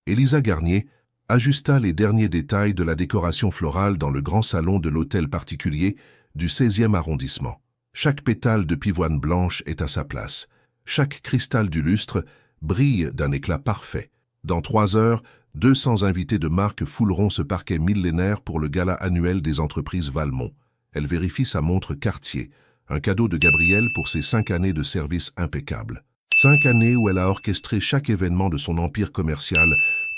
Élisa Garnier ajusta les derniers détails de la décoration florale dans le grand salon de l'hôtel particulier du 16e arrondissement. Chaque pétale de pivoine blanche est à sa place. Chaque cristal du lustre brille d'un éclat parfait. Dans 3 heures, 200 invités de marque fouleront ce parquet millénaire pour le gala annuel des entreprises Valmont. Elle vérifie sa montre Cartier, un cadeau de Gabrielle pour ses 5 années de service impeccable. 5 années où elle a orchestré chaque événement de son empire commercial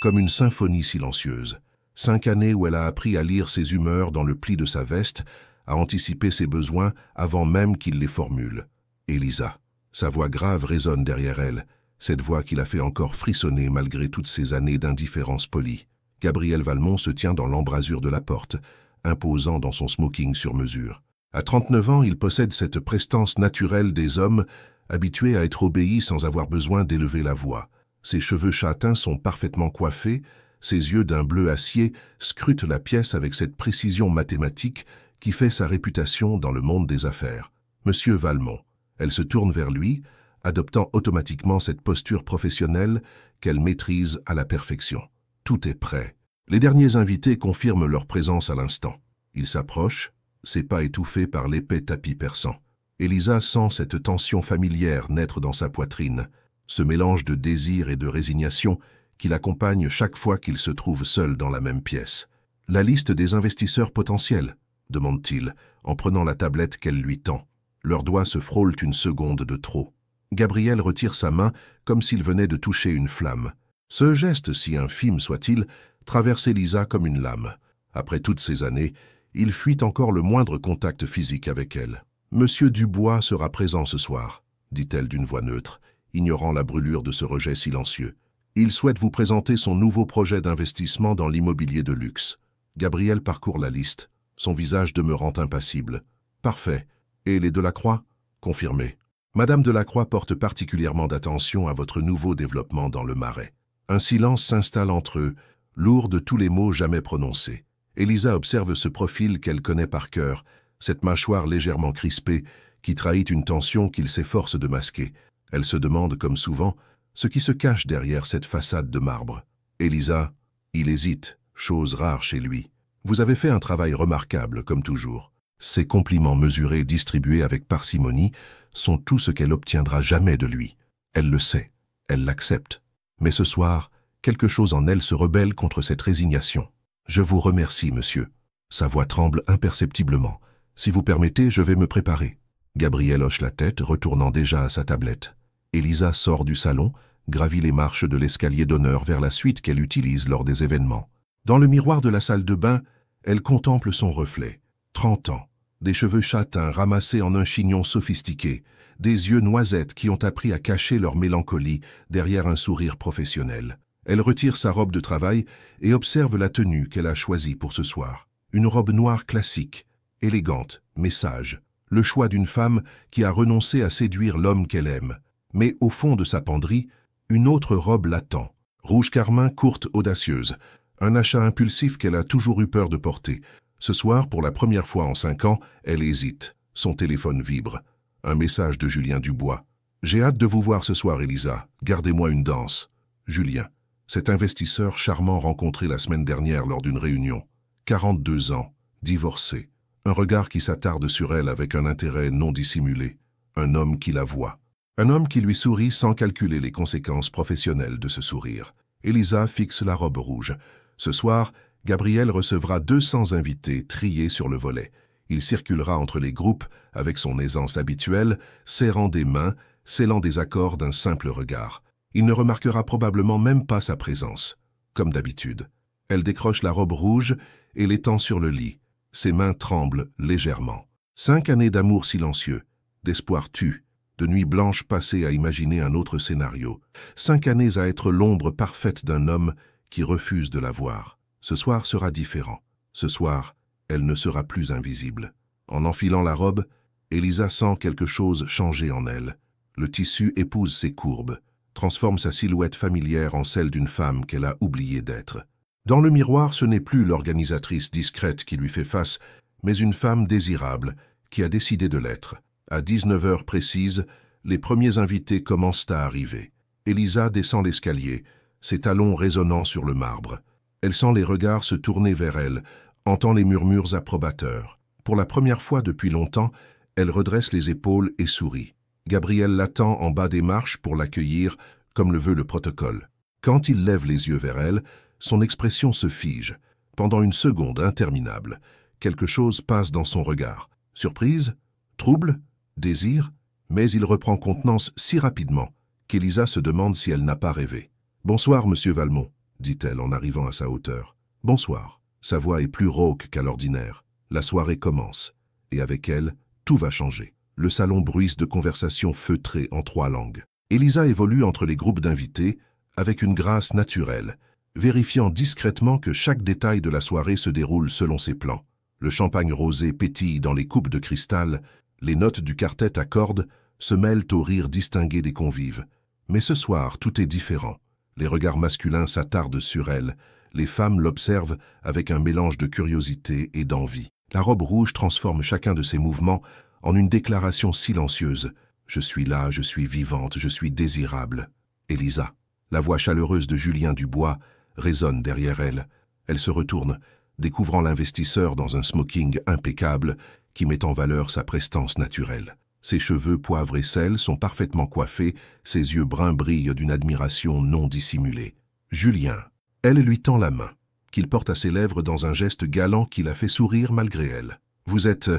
comme une symphonie silencieuse. 5 années où elle a appris à lire ses humeurs dans le pli de sa veste, à anticiper ses besoins avant même qu'il les formule. Élisa. Sa voix grave résonne derrière elle, cette voix qui la fait encore frissonner malgré toutes ces années d'indifférence polie. Gabriel Valmont se tient dans l'embrasure de la porte, imposant dans son smoking sur mesure. À 39 ans, il possède cette prestance naturelle des hommes, habitués à être obéis sans avoir besoin d'élever la voix. Ses cheveux châtains sont parfaitement coiffés, ses yeux d'un bleu acier scrutent la pièce avec cette précision mathématique qui fait sa réputation dans le monde des affaires. Monsieur Valmont. Elle se tourne vers lui, adoptant automatiquement cette posture professionnelle qu'elle maîtrise à la perfection. Tout est prêt. Les derniers invités confirment leur présence à l'instant. Ils s'approchent, ses pas étouffés par l'épais tapis persan. Élisa sent cette tension familière naître dans sa poitrine, ce mélange de désir et de résignation qui l'accompagne chaque fois qu'il se trouve seul dans la même pièce. « La liste des investisseurs potentiels ?» demande-t-il, en prenant la tablette qu'elle lui tend. Leurs doigts se frôlent une seconde de trop. Gabriel retire sa main comme s'il venait de toucher une flamme. Ce geste, si infime soit-il, traverse Élisa comme une lame. Après toutes ces années, il fuit encore le moindre contact physique avec elle. « Monsieur Dubois sera présent ce soir », dit-elle d'une voix neutre, ignorant la brûlure de ce rejet silencieux. « Il souhaite vous présenter son nouveau projet d'investissement dans l'immobilier de luxe. » Gabriel parcourt la liste, son visage demeurant impassible. « Parfait. Et les Delacroix ?» Confirmé. Madame Delacroix porte particulièrement d'attention à votre nouveau développement dans le Marais. Un silence s'installe entre eux, lourd de tous les mots jamais prononcés. Élisa observe ce profil qu'elle connaît par cœur, cette mâchoire légèrement crispée qui trahit une tension qu'il s'efforce de masquer. Elle se demande, comme souvent, ce qui se cache derrière cette façade de marbre. Élisa, il hésite, chose rare chez lui. Vous avez fait un travail remarquable, comme toujours. Ces compliments mesurés et distribués avec parcimonie sont tout ce qu'elle obtiendra jamais de lui. Elle le sait, elle l'accepte. Mais ce soir, quelque chose en elle se rebelle contre cette résignation. « Je vous remercie, monsieur. » Sa voix tremble imperceptiblement. « Si vous permettez, je vais me préparer. » Gabriel hoche la tête, retournant déjà à sa tablette. Élisa sort du salon, gravit les marches de l'escalier d'honneur vers la suite qu'elle utilise lors des événements. Dans le miroir de la salle de bain, elle contemple son reflet. 30 ans, des cheveux châtains ramassés en un chignon sophistiqué, des yeux noisettes qui ont appris à cacher leur mélancolie derrière un sourire professionnel. Elle retire sa robe de travail et observe la tenue qu'elle a choisie pour ce soir. Une robe noire classique, élégante, mais sage. Le choix d'une femme qui a renoncé à séduire l'homme qu'elle aime. Mais au fond de sa penderie, une autre robe l'attend. Rouge carmin, courte, audacieuse. Un achat impulsif qu'elle a toujours eu peur de porter. Ce soir, pour la première fois en 5 ans, elle hésite. Son téléphone vibre. Un message de Julien Dubois. « J'ai hâte de vous voir ce soir, Élisa. Gardez-moi une danse. » Julien. Cet investisseur charmant rencontré la semaine dernière lors d'une réunion. 42 ans, divorcé. Un regard qui s'attarde sur elle avec un intérêt non dissimulé. Un homme qui la voit. Un homme qui lui sourit sans calculer les conséquences professionnelles de ce sourire. Élisa fixe la robe rouge. Ce soir, Gabriel recevra 200 invités triés sur le volet. Il circulera entre les groupes avec son aisance habituelle, serrant des mains, scellant des accords d'un simple regard. Il ne remarquera probablement même pas sa présence. Comme d'habitude. Elle décroche la robe rouge et l'étend sur le lit. Ses mains tremblent légèrement. 5 années d'amour silencieux, d'espoir tu, de nuits blanches passées à imaginer un autre scénario. 5 années à être l'ombre parfaite d'un homme qui refuse de la voir. Ce soir sera différent. Ce soir, elle ne sera plus invisible. En enfilant la robe, Élisa sent quelque chose changer en elle. Le tissu épouse ses courbes, transforme sa silhouette familière en celle d'une femme qu'elle a oublié d'être. Dans le miroir, ce n'est plus l'organisatrice discrète qui lui fait face, mais une femme désirable qui a décidé de l'être. À 19 heures précises, les premiers invités commencent à arriver. Élisa descend l'escalier, ses talons résonnant sur le marbre. Elle sent les regards se tourner vers elle, entend les murmures approbateurs. Pour la première fois depuis longtemps, elle redresse les épaules et sourit. Gabriel l'attend en bas des marches pour l'accueillir, comme le veut le protocole. Quand il lève les yeux vers elle, son expression se fige. Pendant une seconde interminable, quelque chose passe dans son regard. Surprise? Trouble? Désir? Mais il reprend contenance si rapidement qu'Elisa se demande si elle n'a pas rêvé. « Bonsoir, monsieur Valmont », dit-elle en arrivant à sa hauteur. « Bonsoir ». Sa voix est plus rauque qu'à l'ordinaire. La soirée commence, et avec elle, tout va changer. Le salon bruisse de conversations feutrées en 3 langues. Elisa évolue entre les groupes d'invités avec une grâce naturelle, vérifiant discrètement que chaque détail de la soirée se déroule selon ses plans. Le champagne rosé pétille dans les coupes de cristal, les notes du quartet à cordes se mêlent aux rires distingués des convives. Mais ce soir, tout est différent. Les regards masculins s'attardent sur elle, les femmes l'observent avec un mélange de curiosité et d'envie. La robe rouge transforme chacun de ses mouvements en une déclaration silencieuse. « Je suis là, je suis vivante, je suis désirable. » Elisa. La voix chaleureuse de Julien Dubois résonne derrière elle. Elle se retourne, découvrant l'investisseur dans un smoking impeccable qui met en valeur sa prestance naturelle. Ses cheveux poivre et sel sont parfaitement coiffés, ses yeux bruns brillent d'une admiration non dissimulée. Julien. Elle lui tend la main, qu'il porte à ses lèvres dans un geste galant qui la fait sourire malgré elle. « Vous êtes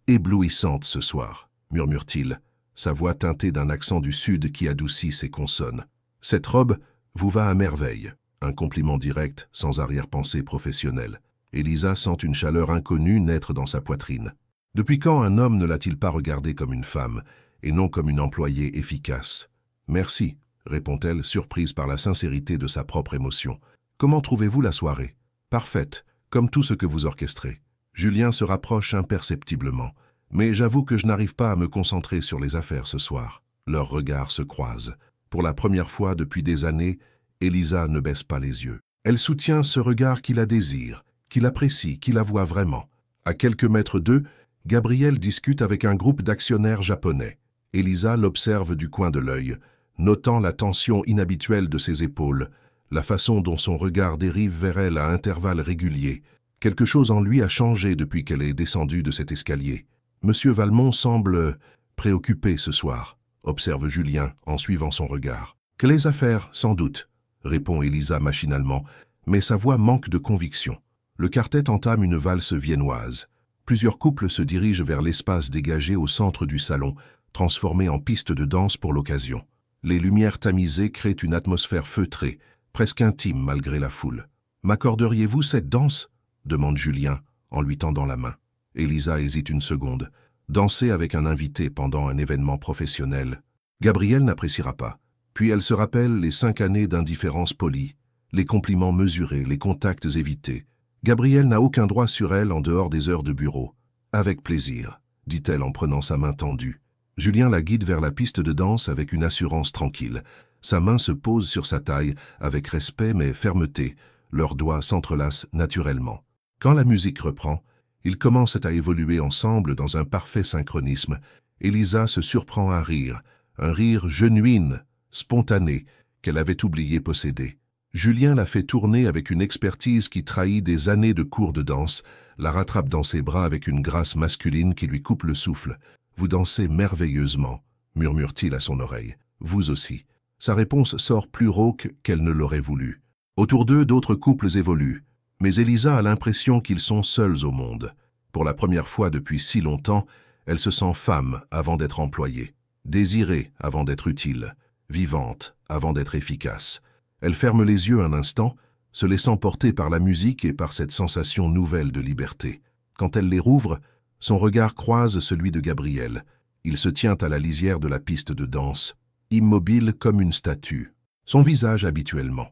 éblouissante ce soir », murmure-t-il, sa voix teintée d'un accent du Sud qui adoucit ses consonnes. « Cette robe vous va à merveille », un compliment direct, sans arrière-pensée professionnelle. Elisa sent une chaleur inconnue naître dans sa poitrine. Depuis quand un homme ne l'a-t-il pas regardée comme une femme, et non comme une employée efficace? « Merci », répond-elle, surprise par la sincérité de sa propre émotion. « Comment trouvez-vous la soirée? »« Parfaite, comme tout ce que vous orchestrez. » Julien se rapproche imperceptiblement. « Mais j'avoue que je n'arrive pas à me concentrer sur les affaires ce soir. » Leurs regards se croisent. Pour la première fois depuis des années, Elisa ne baisse pas les yeux. Elle soutient ce regard qui la désire, qui l'apprécie, qui la voit vraiment. À quelques mètres d'eux, Gabriel discute avec un groupe d'actionnaires japonais. Elisa l'observe du coin de l'œil, notant la tension inhabituelle de ses épaules, la façon dont son regard dérive vers elle à intervalles réguliers. Quelque chose en lui a changé depuis qu'elle est descendue de cet escalier. Monsieur Valmont semble préoccupé ce soir, observe Julien en suivant son regard. Que les affaires, sans doute, répond Elisa machinalement, mais sa voix manque de conviction. Le quartet entame une valse viennoise. Plusieurs couples se dirigent vers l'espace dégagé au centre du salon, transformé en piste de danse pour l'occasion. Les lumières tamisées créent une atmosphère feutrée, presque intime malgré la foule. « M'accorderiez-vous cette danse ?» demande Julien en lui tendant la main. Elisa hésite une seconde. Danser avec un invité pendant un événement professionnel. Gabriel n'appréciera pas. Puis elle se rappelle les 5 années d'indifférence polie, les compliments mesurés, les contacts évités. Gabriel n'a aucun droit sur elle en dehors des heures de bureau. « Avec plaisir », dit-elle en prenant sa main tendue. Julien la guide vers la piste de danse avec une assurance tranquille. Sa main se pose sur sa taille, avec respect mais fermeté. Leurs doigts s'entrelacent naturellement. Quand la musique reprend, ils commencent à évoluer ensemble dans un parfait synchronisme. Elisa se surprend à rire, un rire genuine, spontané, qu'elle avait oublié posséder. Julien la fait tourner avec une expertise qui trahit des années de cours de danse, la rattrape dans ses bras avec une grâce masculine qui lui coupe le souffle. « Vous dansez merveilleusement », murmure-t-il à son oreille. « Vous aussi. » Sa réponse sort plus rauque qu'elle ne l'aurait voulu. Autour d'eux, d'autres couples évoluent, mais Elisa a l'impression qu'ils sont seuls au monde. Pour la première fois depuis si longtemps, elle se sent femme avant d'être employée, désirée avant d'être utile, vivante avant d'être efficace. Elle ferme les yeux un instant, se laissant porter par la musique et par cette sensation nouvelle de liberté. Quand elle les rouvre, son regard croise celui de Gabriel. Il se tient à la lisière de la piste de danse, immobile comme une statue. Son visage habituellement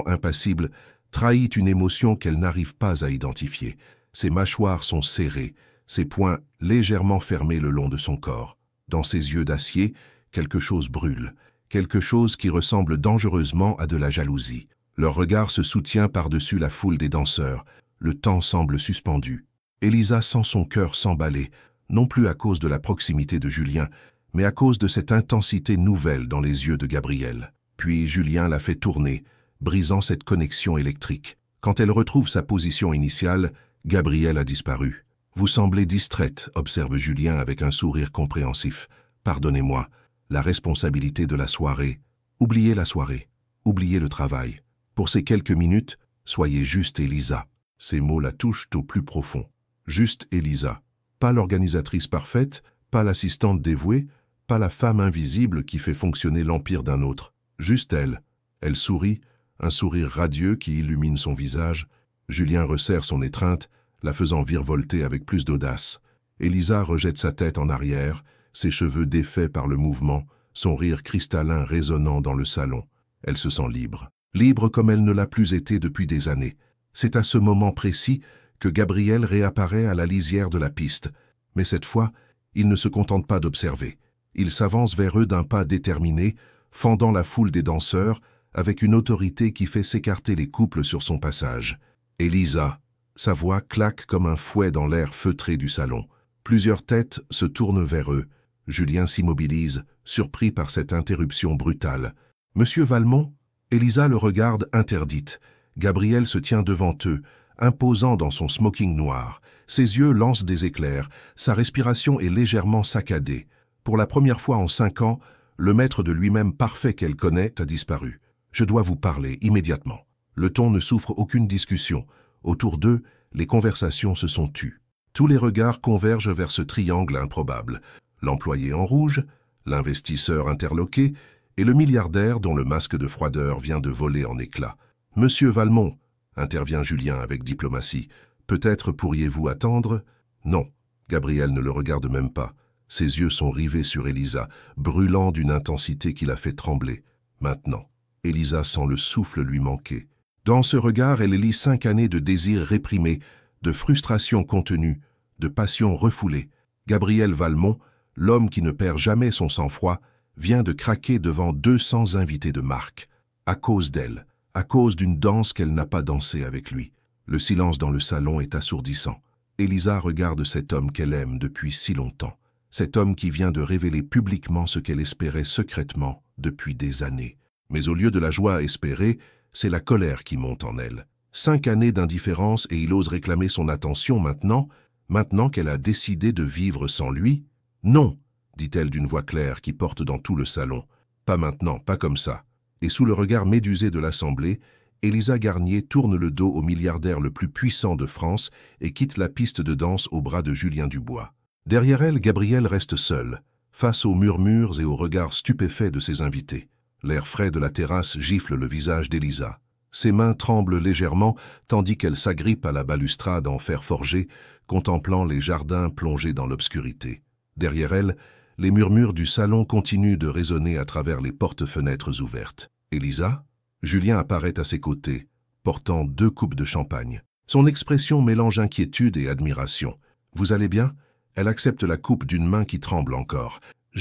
impassible, trahit une émotion qu'elle n'arrive pas à identifier. Ses mâchoires sont serrées, ses poings légèrement fermés le long de son corps. Dans ses yeux d'acier, quelque chose brûle, quelque chose qui ressemble dangereusement à de la jalousie. Leur regard se soutient par-dessus la foule des danseurs. Le temps semble suspendu. Elisa sent son cœur s'emballer, non plus à cause de la proximité de Julien, mais à cause de cette intensité nouvelle dans les yeux de Gabriel. Puis Julien la fait tourner, brisant cette connexion électrique. Quand elle retrouve sa position initiale, Gabrielle a disparu. « Vous semblez distraite », observe Julien avec un sourire compréhensif. « Pardonnez-moi, la responsabilité de la soirée. Oubliez la soirée, oubliez le travail. Pour ces quelques minutes, soyez juste Elisa. » Ces mots la touchent au plus profond. Juste Elisa. Pas l'organisatrice parfaite, pas l'assistante dévouée, pas la femme invisible qui fait fonctionner l'empire d'un autre. Juste elle. Elle sourit, un sourire radieux qui illumine son visage. Julien resserre son étreinte, la faisant virevolter avec plus d'audace. Elisa rejette sa tête en arrière, ses cheveux défaits par le mouvement, son rire cristallin résonnant dans le salon. Elle se sent libre. Libre comme elle ne l'a plus été depuis des années. C'est à ce moment précis que Gabriel réapparaît à la lisière de la piste. Mais cette fois, il ne se contente pas d'observer. Il s'avance vers eux d'un pas déterminé, fendant la foule des danseurs, avec une autorité qui fait s'écarter les couples sur son passage. Elisa. Sa voix claque comme un fouet dans l'air feutré du salon. Plusieurs têtes se tournent vers eux. Julien s'immobilise, surpris par cette interruption brutale. « Monsieur Valmont ?» Elisa le regarde interdite. Gabriel se tient devant eux, imposant dans son smoking noir. Ses yeux lancent des éclairs, sa respiration est légèrement saccadée. Pour la première fois en 5 ans, le maître de lui-même parfait qu'elle connaît a disparu. « Je dois vous parler immédiatement. » Le ton ne souffre aucune discussion. Autour d'eux, les conversations se sont tues. Tous les regards convergent vers ce triangle improbable. L'employé en rouge, l'investisseur interloqué et le milliardaire dont le masque de froideur vient de voler en éclats. « Monsieur Valmont » intervient Julien avec diplomatie. « Peut-être pourriez-vous attendre ?» « Non. » Gabriel ne le regarde même pas. Ses yeux sont rivés sur Elisa, brûlant d'une intensité qui la fait trembler. Maintenant, Elisa sent le souffle lui manquer. Dans ce regard, elle lit 5 années de désirs réprimés, de frustrations contenues, de passions refoulées. Gabriel Valmont, l'homme qui ne perd jamais son sang-froid, vient de craquer devant 200 invités de marque. À cause d'elle, à cause d'une danse qu'elle n'a pas dansée avec lui. Le silence dans le salon est assourdissant. Elisa regarde cet homme qu'elle aime depuis si longtemps. Cet homme qui vient de révéler publiquement ce qu'elle espérait secrètement depuis des années. Mais au lieu de la joie espérée, c'est la colère qui monte en elle. 5 années d'indifférence et il ose réclamer son attention maintenant qu'elle a décidé de vivre sans lui. « Non !» dit-elle d'une voix claire qui porte dans tout le salon. « Pas maintenant, pas comme ça. » Et sous le regard médusé de l'Assemblée, Elisa Garnier tourne le dos au milliardaire le plus puissant de France et quitte la piste de danse au bras de Julien Dubois. Derrière elle, Gabriel reste seul, face aux murmures et aux regards stupéfaits de ses invités. L'air frais de la terrasse gifle le visage d'Elisa. Ses mains tremblent légèrement tandis qu'elle s'agrippe à la balustrade en fer forgé, contemplant les jardins plongés dans l'obscurité. Derrière elle, les murmures du salon continuent de résonner à travers les portes-fenêtres ouvertes. « Elisa ?» Julien apparaît à ses côtés, portant 2 coupes de champagne. Son expression mélange inquiétude et admiration. « Vous allez bien ?» Elle accepte la coupe d'une main qui tremble encore. «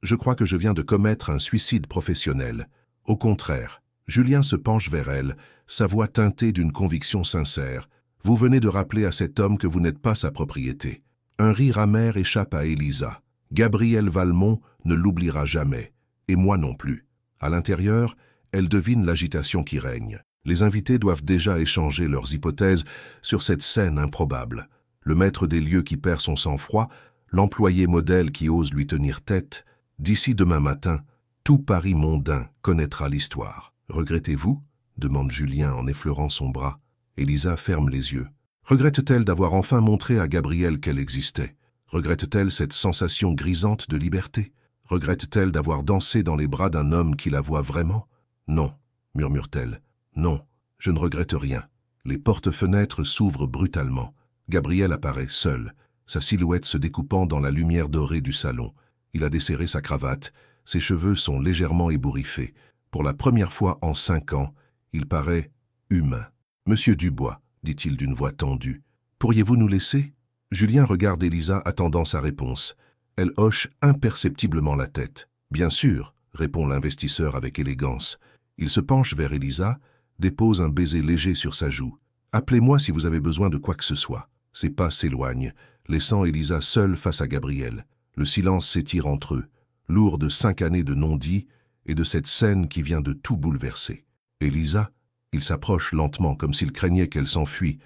Je crois que je viens de commettre un suicide professionnel. » Au contraire, Julien se penche vers elle, sa voix teintée d'une conviction sincère. « Vous venez de rappeler à cet homme que vous n'êtes pas sa propriété. » Un rire amer échappe à Elisa. Gabriel Valmont ne l'oubliera jamais, et moi non plus. À l'intérieur, elle devine l'agitation qui règne. Les invités doivent déjà échanger leurs hypothèses sur cette scène improbable. Le maître des lieux qui perd son sang-froid, l'employé modèle qui ose lui tenir tête. D'ici demain matin, tout Paris mondain connaîtra l'histoire. « Regrettez-vous » demande Julien en effleurant son bras. Elisa ferme les yeux. Regrette-t-elle d'avoir enfin montré à Gabriel qu'elle existait? Regrette-t-elle cette sensation grisante de liberté? Regrette-t-elle d'avoir dansé dans les bras d'un homme qui la voit vraiment? Non, murmure-t-elle. Non, je ne regrette rien. Les portes-fenêtres s'ouvrent brutalement. Gabriel apparaît seul, sa silhouette se découpant dans la lumière dorée du salon. Il a desserré sa cravate, ses cheveux sont légèrement ébouriffés. Pour la première fois en 5 ans, il paraît humain. « Monsieur Dubois », dit-il d'une voix tendue, « pourriez-vous nous laisser ?» Julien regarde Elisa attendant sa réponse. Elle hoche imperceptiblement la tête. « Bien sûr », répond l'investisseur avec élégance. Il se penche vers Elisa, dépose un baiser léger sur sa joue. « Appelez-moi si vous avez besoin de quoi que ce soit. » Ses pas s'éloignent, laissant Elisa seule face à Gabriel. Le silence s'étire entre eux. Lourd de 5 années de non-dit, et de cette scène qui vient de tout bouleverser. Elisa, il s'approche lentement comme s'il craignait qu'elle s'enfuit.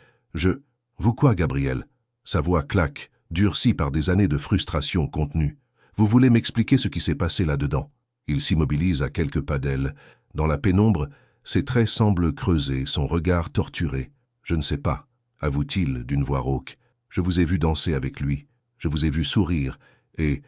Vous quoi, Gabriel? Sa voix claque, durcie par des années de frustration contenue. Vous voulez m'expliquer ce qui s'est passé là-dedans? Il s'immobilise à quelques pas d'elle. Dans la pénombre, ses traits semblent creusés, son regard torturé. Je ne sais pas, avoue-t-il d'une voix rauque. Je vous ai vu danser avec lui. Je vous ai vu sourire. Et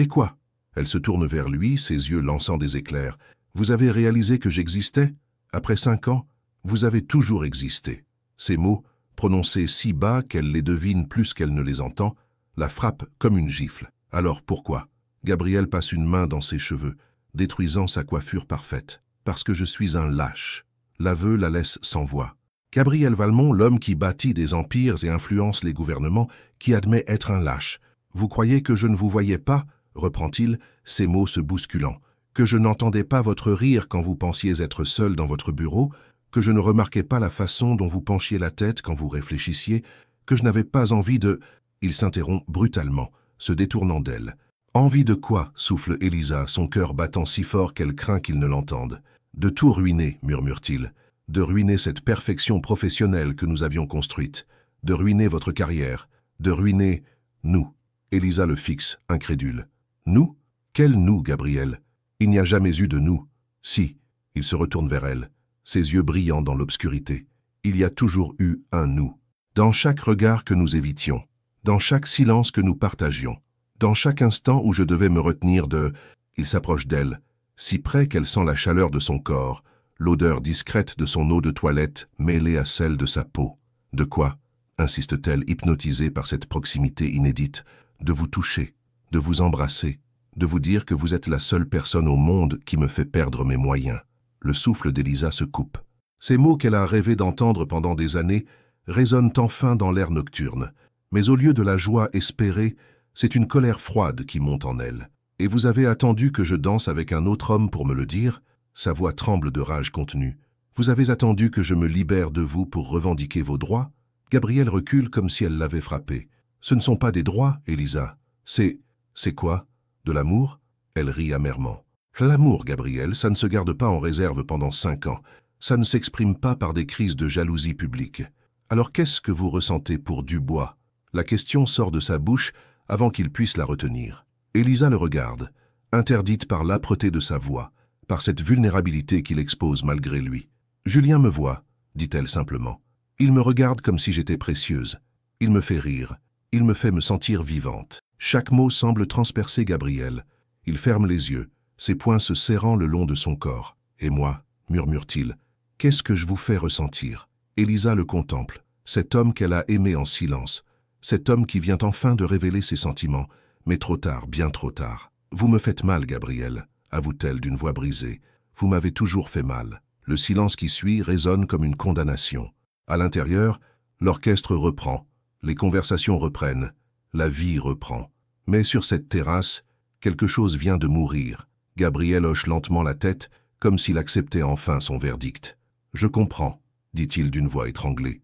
quoi? Elle se tourne vers lui, ses yeux lançant des éclairs. Vous avez réalisé que j'existais? Après 5 ans, vous avez toujours existé. Ces mots, prononcés si bas qu'elle les devine plus qu'elle ne les entend, la frappent comme une gifle. Alors pourquoi? Gabriel passe une main dans ses cheveux, détruisant sa coiffure parfaite. Parce que je suis un lâche. L'aveu la laisse sans voix. Gabriel Valmont, l'homme qui bâtit des empires et influence les gouvernements, qui admet être un lâche. Vous croyez que je ne vous voyais pas? Reprend-il, ses mots se bousculant. Que je n'entendais pas votre rire quand vous pensiez être seul dans votre bureau, que je ne remarquais pas la façon dont vous penchiez la tête quand vous réfléchissiez, que je n'avais pas envie de... Il s'interrompt brutalement, se détournant d'elle. Envie de quoi? Souffle Elisa, son cœur battant si fort qu'elle craint qu'il ne l'entende. De tout ruiner, murmure-t-il. De ruiner cette perfection professionnelle que nous avions construite. De ruiner votre carrière. De ruiner... nous. Elisa le fixe, incrédule. Nous? Quel nous, Gabriel? Il n'y a jamais eu de nous. Si. Il se retourne vers elle, ses yeux brillants dans l'obscurité. Il y a toujours eu un nous. Dans chaque regard que nous évitions. Dans chaque silence que nous partagions. Dans chaque instant où je devais me retenir de... Il s'approche d'elle, si près qu'elle sent la chaleur de son corps, l'odeur discrète de son eau de toilette mêlée à celle de sa peau. De quoi? Insiste-t-elle, hypnotisée par cette proximité inédite. De vous toucher, de vous embrasser, de vous dire que vous êtes la seule personne au monde qui me fait perdre mes moyens. Le souffle d'Elisa se coupe. Ces mots qu'elle a rêvé d'entendre pendant des années résonnent enfin dans l'air nocturne. Mais au lieu de la joie espérée, c'est une colère froide qui monte en elle. Et vous avez attendu que je danse avec un autre homme pour me le dire? Sa voix tremble de rage contenue. Vous avez attendu que je me libère de vous pour revendiquer vos droits? Gabrielle recule comme si elle l'avait frappé. Ce ne sont pas des droits, Elisa. C'est quoi? De l'amour? Elle rit amèrement. L'amour, Gabrielle, ça ne se garde pas en réserve pendant 5 ans. Ça ne s'exprime pas par des crises de jalousie publique. Alors qu'est-ce que vous ressentez pour Dubois? La question sort de sa bouche avant qu'il puisse la retenir. Elisa le regarde, interdite par l'âpreté de sa voix, par cette vulnérabilité qu'il expose malgré lui. Julien me voit, dit-elle simplement. Il me regarde comme si j'étais précieuse. Il me fait rire. Il me fait me sentir vivante. Chaque mot semble transpercer Gabriel. Il ferme les yeux, ses poings se serrant le long de son corps. Et moi, murmure-t-il, qu'est-ce que je vous fais ressentir? Elisa le contemple, cet homme qu'elle a aimé en silence, cet homme qui vient enfin de révéler ses sentiments, mais trop tard, bien trop tard. Vous me faites mal, Gabriel, avoue-t-elle d'une voix brisée. Vous m'avez toujours fait mal. Le silence qui suit résonne comme une condamnation. À l'intérieur, l'orchestre reprend, les conversations reprennent, la vie reprend. Mais sur cette terrasse, quelque chose vient de mourir. Gabriel hoche lentement la tête, comme s'il acceptait enfin son verdict. « Je comprends », dit-il d'une voix étranglée.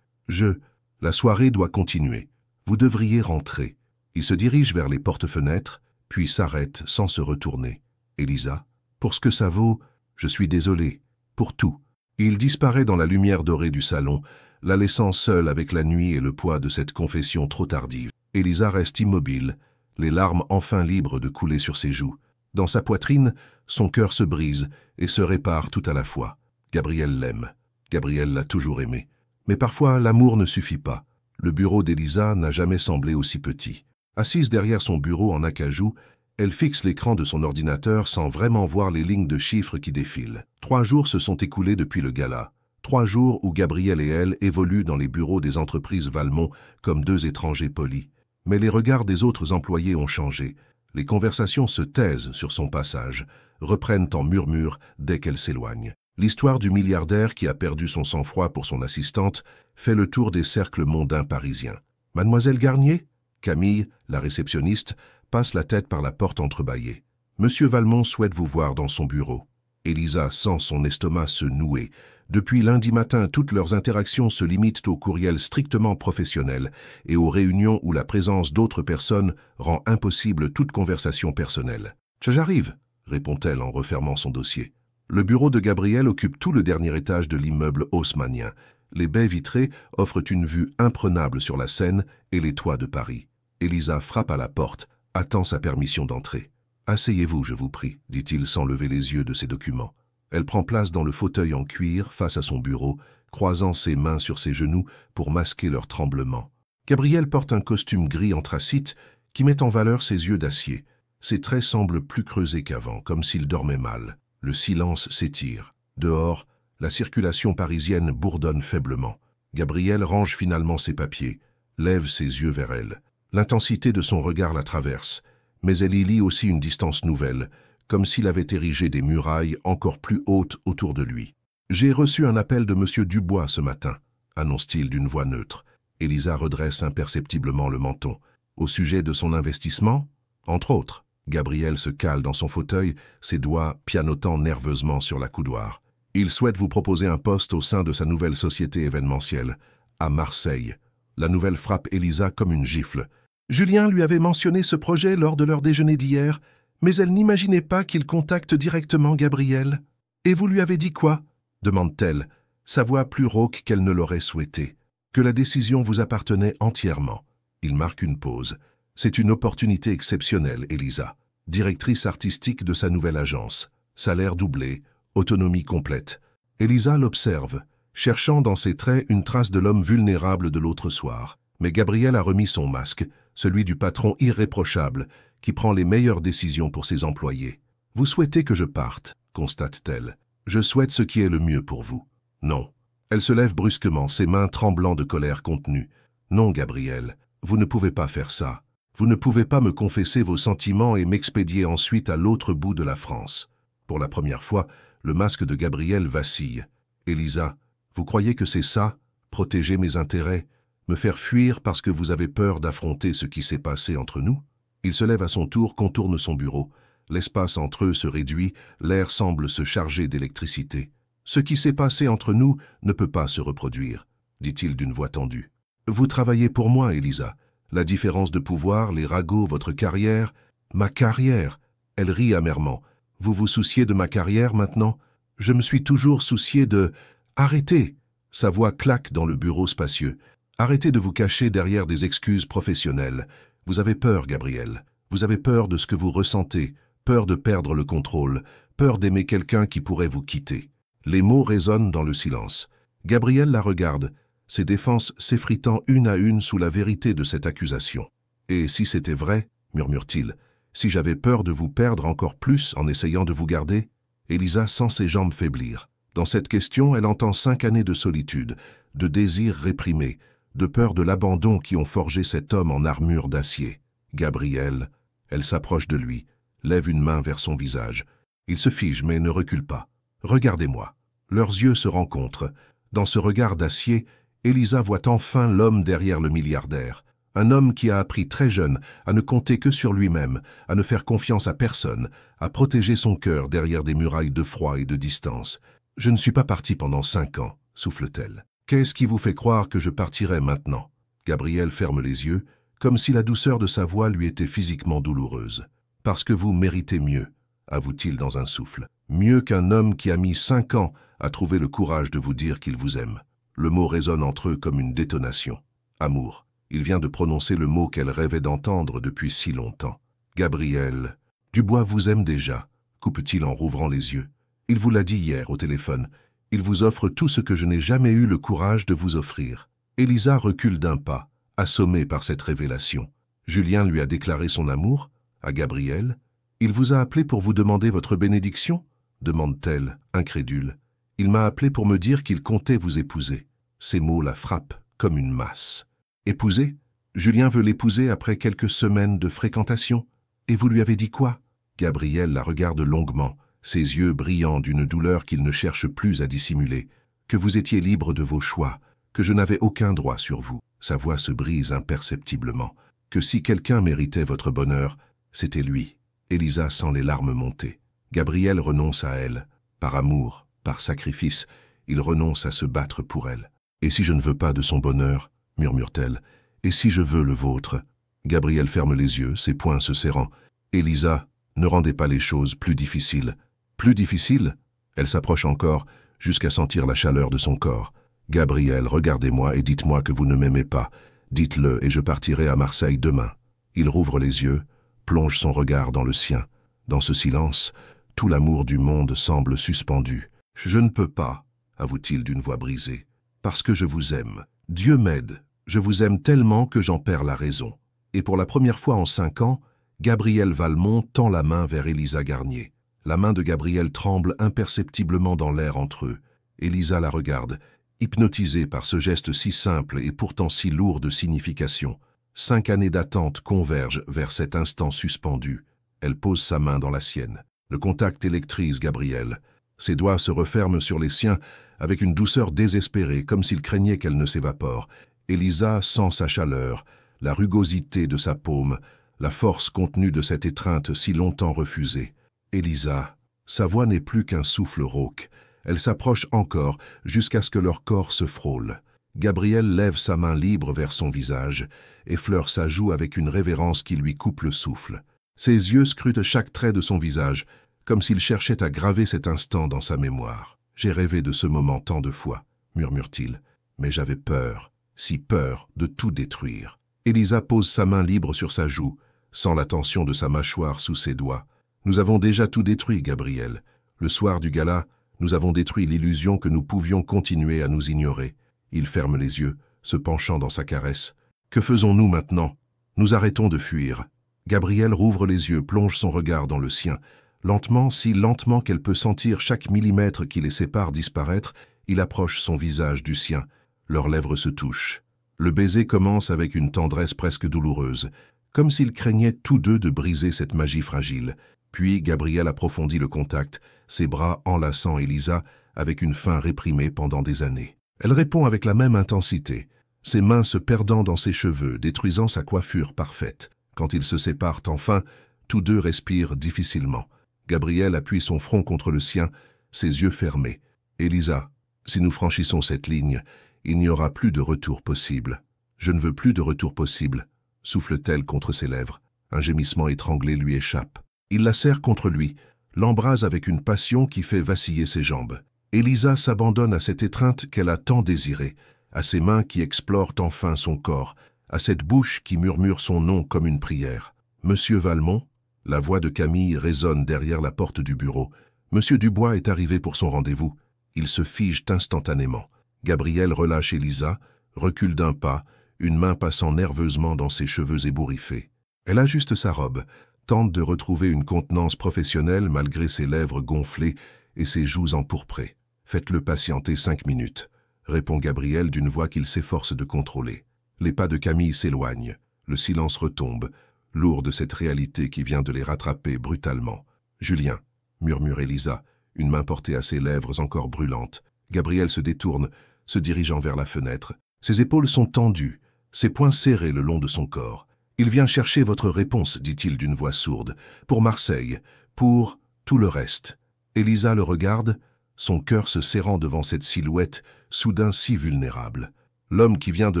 « La soirée doit continuer. Vous devriez rentrer. » Il se dirige vers les porte-fenêtres, puis s'arrête sans se retourner. « Elisa, pour ce que ça vaut, je suis désolé. Pour tout. » Il disparaît dans la lumière dorée du salon, la laissant seule avec la nuit et le poids de cette confession trop tardive. Elisa reste immobile, les larmes enfin libres de couler sur ses joues. Dans sa poitrine, son cœur se brise et se répare tout à la fois. Gabriel l'aime. Gabriel l'a toujours aimé. Mais parfois, l'amour ne suffit pas. Le bureau d'Elisa n'a jamais semblé aussi petit. Assise derrière son bureau en acajou, elle fixe l'écran de son ordinateur sans vraiment voir les lignes de chiffres qui défilent. 3 jours se sont écoulés depuis le gala. 3 jours où Gabriel et elle évoluent dans les bureaux des entreprises Valmont comme 2 étrangers polis. Mais les regards des autres employés ont changé. Les conversations se taisent sur son passage, reprennent en murmures dès qu'elle s'éloigne. L'histoire du milliardaire qui a perdu son sang-froid pour son assistante fait le tour des cercles mondains parisiens. « Mademoiselle Garnier ?» Camille, la réceptionniste, passe la tête par la porte entrebâillée. « Monsieur Valmont souhaite vous voir dans son bureau. » Elisa sent son estomac se nouer. Depuis lundi matin, toutes leurs interactions se limitent aux courriels strictement professionnels et aux réunions où la présence d'autres personnes rend impossible toute conversation personnelle. « J'arrive !» répond-elle en refermant son dossier. Le bureau de Gabriel occupe tout le dernier étage de l'immeuble haussmannien. Les baies vitrées offrent une vue imprenable sur la Seine et les toits de Paris. Élisa frappe à la porte, attend sa permission d'entrer. « Asseyez-vous, je vous prie », dit-il sans lever les yeux de ses documents. Elle prend place dans le fauteuil en cuir face à son bureau, croisant ses mains sur ses genoux pour masquer leur tremblement. Gabriel porte un costume gris anthracite qui met en valeur ses yeux d'acier. Ses traits semblent plus creusés qu'avant, comme s'il dormait mal. Le silence s'étire. Dehors, la circulation parisienne bourdonne faiblement. Gabriel range finalement ses papiers, lève ses yeux vers elle. L'intensité de son regard la traverse, mais elle y lit aussi une distance nouvelle, comme s'il avait érigé des murailles encore plus hautes autour de lui. « J'ai reçu un appel de M. Dubois ce matin », annonce-t-il d'une voix neutre. Élisa redresse imperceptiblement le menton. « Au sujet de son investissement ?» Entre autres. Gabriel se cale dans son fauteuil, ses doigts pianotant nerveusement sur la coudoir. Il souhaite vous proposer un poste au sein de sa nouvelle société événementielle, à Marseille. La nouvelle frappe Élisa comme une gifle. Julien lui avait mentionné ce projet lors de leur déjeuner d'hier, mais elle n'imaginait pas qu'il contacte directement Gabriel. « Et vous lui avez dit quoi ?» demande-t-elle, sa voix plus rauque qu'elle ne l'aurait souhaité. « Que la décision vous appartenait entièrement. » Il marque une pause. C'est une opportunité exceptionnelle, Élisa. Directrice artistique de sa nouvelle agence. Salaire doublé, autonomie complète. Élisa l'observe, cherchant dans ses traits une trace de l'homme vulnérable de l'autre soir. Mais Gabriel a remis son masque, celui du patron irréprochable, qui prend les meilleures décisions pour ses employés. « Vous souhaitez que je parte ?» constate-t-elle. « Je souhaite ce qui est le mieux pour vous. » « Non. » Elle se lève brusquement, ses mains tremblant de colère contenue. « Non, Gabriel, vous ne pouvez pas faire ça. Vous ne pouvez pas me confesser vos sentiments et m'expédier ensuite à l'autre bout de la France. » Pour la première fois, le masque de Gabriel vacille. « Élisa, vous croyez que c'est ça, protéger mes intérêts, me faire fuir parce que vous avez peur d'affronter ce qui s'est passé entre nous ?» Il se lève à son tour, contourne son bureau. L'espace entre eux se réduit, l'air semble se charger d'électricité. « Ce qui s'est passé entre nous ne peut pas se reproduire, » dit-il d'une voix tendue. « Vous travaillez pour moi, Élisa. La différence de pouvoir, les ragots, votre carrière... » « Ma carrière !» Elle rit amèrement. « Vous vous souciez de ma carrière maintenant ? Je me suis toujours soucié de... » « Arrêtez !» Sa voix claque dans le bureau spacieux. « Arrêtez de vous cacher derrière des excuses professionnelles. Vous avez peur, Gabriel. Vous avez peur de ce que vous ressentez, peur de perdre le contrôle, peur d'aimer quelqu'un qui pourrait vous quitter. » Les mots résonnent dans le silence. Gabriel la regarde, ses défenses s'effritant une à une sous la vérité de cette accusation. « Et si c'était vrai, murmure-t-il, si j'avais peur de vous perdre encore plus en essayant de vous garder ?» Élisa sent ses jambes faiblir. Dans cette question, elle entend 5 années de solitude, de désirs réprimés, de peur de l'abandon qui ont forgé cet homme en armure d'acier. Gabriel, elle s'approche de lui, lève une main vers son visage. Il se fige mais ne recule pas. « Regardez-moi. » Leurs yeux se rencontrent. Dans ce regard d'acier, Élisa voit enfin l'homme derrière le milliardaire. Un homme qui a appris très jeune à ne compter que sur lui-même, à ne faire confiance à personne, à protéger son cœur derrière des murailles de froid et de distance. « Je ne suis pas parti pendant 5 ans, souffle-t-elle. Qu'est-ce qui vous fait croire que je partirai maintenant ?» Gabriel ferme les yeux, comme si la douceur de sa voix lui était physiquement douloureuse. « Parce que vous méritez mieux, » avoue-t-il dans un souffle. « Mieux qu'un homme qui a mis 5 ans à trouver le courage de vous dire qu'il vous aime. » Le mot résonne entre eux comme une détonation. Amour. Il vient de prononcer le mot qu'elle rêvait d'entendre depuis si longtemps. « Gabriel, Dubois vous aime déjà, » coupe-t-il en rouvrant les yeux. « Il vous l'a dit hier au téléphone. Il vous offre tout ce que je n'ai jamais eu le courage de vous offrir. » Élisa recule d'un pas, assommée par cette révélation. Julien lui a déclaré son amour, à Gabriel. « Il vous a appelé pour vous demander votre bénédiction ?» demande-t-elle, incrédule. « Il m'a appelé pour me dire qu'il comptait vous épouser. » Ces mots la frappent comme une masse. « Épouser ? Julien veut l'épouser après quelques semaines de fréquentation. Et vous lui avez dit quoi ?» Gabriel la regarde longuement, ses yeux brillants d'une douleur qu'il ne cherche plus à dissimuler. « Que vous étiez libre de vos choix, que je n'avais aucun droit sur vous. » Sa voix se brise imperceptiblement. « Que si quelqu'un méritait votre bonheur, c'était lui. » Élisa sent les larmes monter. Gabriel renonce à elle. Par amour, par sacrifice, il renonce à se battre pour elle. « Et si je ne veux pas de son bonheur ?» murmure-t-elle. « Et si je veux le vôtre ?» Gabriel ferme les yeux, ses poings se serrant. « Élisa, Ne rendez pas les choses plus difficiles. Plus difficiles? Elle s'approche encore, jusqu'à sentir la chaleur de son corps. Gabriel, regardez-moi et dites-moi que vous ne m'aimez pas. Dites-le et je partirai à Marseille demain. Il rouvre les yeux, plonge son regard dans le sien. Dans ce silence, tout l'amour du monde semble suspendu. Je ne peux pas, avoue-t-il d'une voix brisée, parce que je vous aime. Dieu m'aide, je vous aime tellement que j'en perds la raison. Et pour la première fois en 5 ans, Gabriel Valmont tend la main vers Élisa Garnier. La main de Gabriel tremble imperceptiblement dans l'air entre eux. Élisa la regarde, hypnotisée par ce geste si simple et pourtant si lourd de signification. 5 années d'attente convergent vers cet instant suspendu. Elle pose sa main dans la sienne. Le contact électrise Gabriel. Ses doigts se referment sur les siens avec une douceur désespérée, comme s'il craignait qu'elle ne s'évapore. Élisa sent sa chaleur, la rugosité de sa paume, la force contenue de cette étreinte si longtemps refusée. Élisa, sa voix n'est plus qu'un souffle rauque. Elle s'approche encore jusqu'à ce que leur corps se frôle. Gabriel lève sa main libre vers son visage, effleure sa joue avec une révérence qui lui coupe le souffle. Ses yeux scrutent chaque trait de son visage, comme s'il cherchait à graver cet instant dans sa mémoire. « J'ai rêvé de ce moment tant de fois, » murmure-t-il, « mais j'avais peur, si peur de tout détruire. » Élisa pose sa main libre sur sa joue, sent la tension de sa mâchoire sous ses doigts. « Nous avons déjà tout détruit, Gabriel. Le soir du gala, nous avons détruit l'illusion que nous pouvions continuer à nous ignorer. » Il ferme les yeux, se penchant dans sa caresse. « Que faisons-nous maintenant? Nous arrêtons de fuir. » Gabriel rouvre les yeux, plonge son regard dans le sien. Lentement, si lentement qu'elle peut sentir chaque millimètre qui les sépare disparaître, il approche son visage du sien. Leurs lèvres se touchent. Le baiser commence avec une tendresse presque douloureuse, comme s'ils craignaient tous deux de briser cette magie fragile. Puis Gabriel approfondit le contact, ses bras enlaçant Élisa avec une faim réprimée pendant des années. Elle répond avec la même intensité, ses mains se perdant dans ses cheveux, détruisant sa coiffure parfaite. Quand ils se séparent enfin, tous deux respirent difficilement. Gabriel appuie son front contre le sien, ses yeux fermés. « Élisa, si nous franchissons cette ligne, il n'y aura plus de retour possible. Je ne veux plus de retour possible, » souffle-t-elle contre ses lèvres. Un gémissement étranglé lui échappe. Il la serre contre lui, l'embrase avec une passion qui fait vaciller ses jambes. Élisa s'abandonne à cette étreinte qu'elle a tant désirée, à ses mains qui explorent enfin son corps, à cette bouche qui murmure son nom comme une prière. « Monsieur Valmont ?» La voix de Camille résonne derrière la porte du bureau. Monsieur Dubois est arrivé pour son rendez-vous. Ils se figent instantanément. Gabriel relâche Élisa, recule d'un pas, une main passant nerveusement dans ses cheveux ébouriffés. Elle ajuste sa robe, tente de retrouver une contenance professionnelle malgré ses lèvres gonflées et ses joues empourprées. « Faites-le patienter 5 minutes, » répond Gabriel d'une voix qu'il s'efforce de contrôler. Les pas de Camille s'éloignent. Le silence retombe, lourd de cette réalité qui vient de les rattraper brutalement. « Julien » murmure Élisa, une main portée à ses lèvres encore brûlantes. Gabriel se détourne, se dirigeant vers la fenêtre. Ses épaules sont tendues, ses poings serrés le long de son corps. « Il vient chercher votre réponse, dit-il d'une voix sourde. Pour Marseille, pour tout le reste. » Élisa le regarde, son cœur se serrant devant cette silhouette soudain si vulnérable. L'homme qui vient de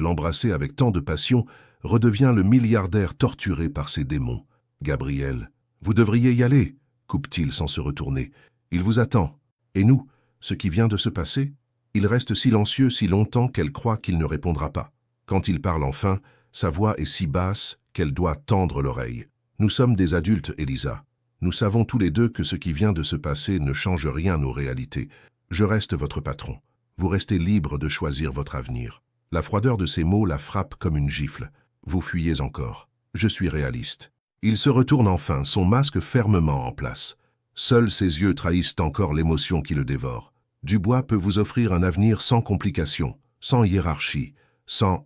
l'embrasser avec tant de passion redevient le milliardaire torturé par ses démons. « Gabriel, vous devriez y aller, » coupe-t-il sans se retourner. « Il vous attend. Et nous, ce qui vient de se passer ?» Il reste silencieux si longtemps qu'elle croit qu'il ne répondra pas. Quand il parle enfin, sa voix est si basse qu'elle doit tendre l'oreille. « Nous sommes des adultes, Élisa. Nous savons tous les deux que ce qui vient de se passer ne change rien aux réalités. Je reste votre patron. Vous restez libre de choisir votre avenir. » La froideur de ces mots la frappe comme une gifle. Vous fuyez encore. Je suis réaliste. Il se retourne enfin, son masque fermement en place. Seuls ses yeux trahissent encore l'émotion qui le dévore. Dubois peut vous offrir un avenir sans complications, sans hiérarchie, sans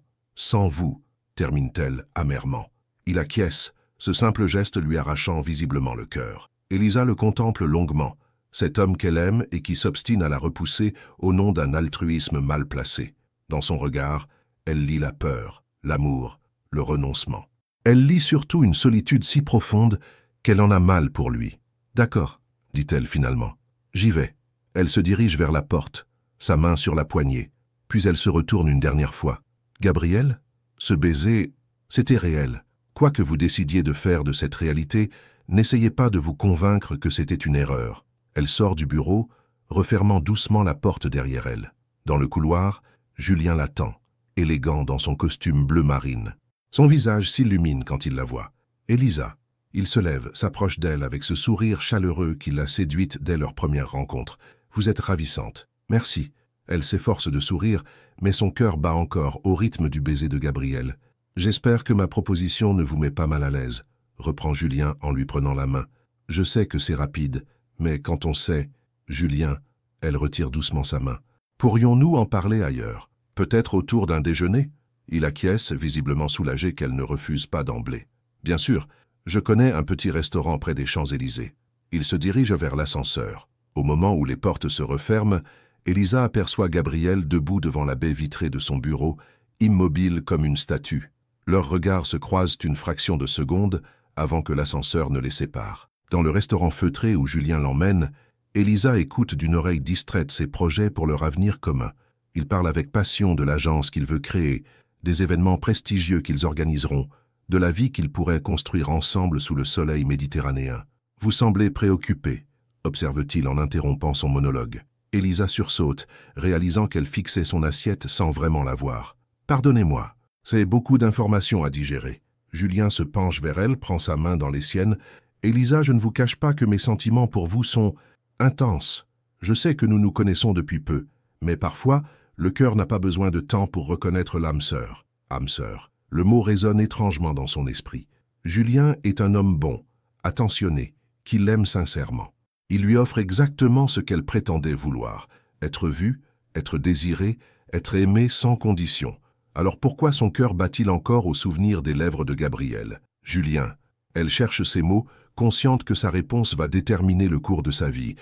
vous, termine-t-elle amèrement. Il acquiesce, ce simple geste lui arrachant visiblement le cœur. Élisa le contemple longuement, cet homme qu'elle aime et qui s'obstine à la repousser au nom d'un altruisme mal placé. Dans son regard, elle lit la peur, l'amour, le renoncement. Elle lit surtout une solitude si profonde qu'elle en a mal pour lui. « D'accord, » dit-elle finalement. « J'y vais. » Elle se dirige vers la porte, sa main sur la poignée, puis elle se retourne une dernière fois. « Gabriel, ce baiser, c'était réel. Quoi que vous décidiez de faire de cette réalité, N'essayez pas de vous convaincre que c'était une erreur. Elle sort du bureau, refermant doucement la porte derrière elle. Dans le couloir, Julien l'attend, élégant dans son costume bleu marine. Son visage s'illumine quand il la voit. « Elisa !» Il se lève, s'approche d'elle avec ce sourire chaleureux qui l'a séduite dès leur première rencontre. « Vous êtes ravissante. »« Merci. » Elle s'efforce de sourire, mais son cœur bat encore au rythme du baiser de Gabriel. « J'espère que ma proposition ne vous met pas mal à l'aise, » reprend Julien en lui prenant la main. « Je sais que c'est rapide, mais quand on sait... » Julien, elle retire doucement sa main. « Pourrions-nous en parler ailleurs? Peut-être autour d'un déjeuner ?» Il acquiesce, visiblement soulagé qu'elle ne refuse pas d'emblée. « Bien sûr, je connais un petit restaurant près des Champs-Élysées. » Il se dirige vers l'ascenseur. Au moment où les portes se referment, Elisa aperçoit Gabriel debout devant la baie vitrée de son bureau, immobile comme une statue. Leurs regards se croisent une fraction de seconde avant que l'ascenseur ne les sépare. Dans le restaurant feutré où Julien l'emmène, Elisa écoute d'une oreille distraite ses projets pour leur avenir commun. Il parle avec passion de l'agence qu'il veut créer, des événements prestigieux qu'ils organiseront, de la vie qu'ils pourraient construire ensemble sous le soleil méditerranéen. « Vous semblez préoccupé », observe-t-il en interrompant son monologue. Elisa sursaute, réalisant qu'elle fixait son assiette sans vraiment la voir. « Pardonnez-moi, c'est beaucoup d'informations à digérer. » Julien se penche vers elle, prend sa main dans les siennes. « Elisa, je ne vous cache pas que mes sentiments pour vous sont intenses. Je sais que nous nous connaissons depuis peu, mais parfois, le cœur n'a pas besoin de temps pour reconnaître l'âme sœur. » Âme sœur. Le mot résonne étrangement dans son esprit. Julien est un homme bon, attentionné, qui l'aime sincèrement. Il lui offre exactement ce qu'elle prétendait vouloir, être vue, être désirée, être aimée sans condition. Alors pourquoi son cœur bat-il encore au souvenir des lèvres de Gabriel? Julien. Elle cherche ses mots, consciente que sa réponse va déterminer le cours de sa vie.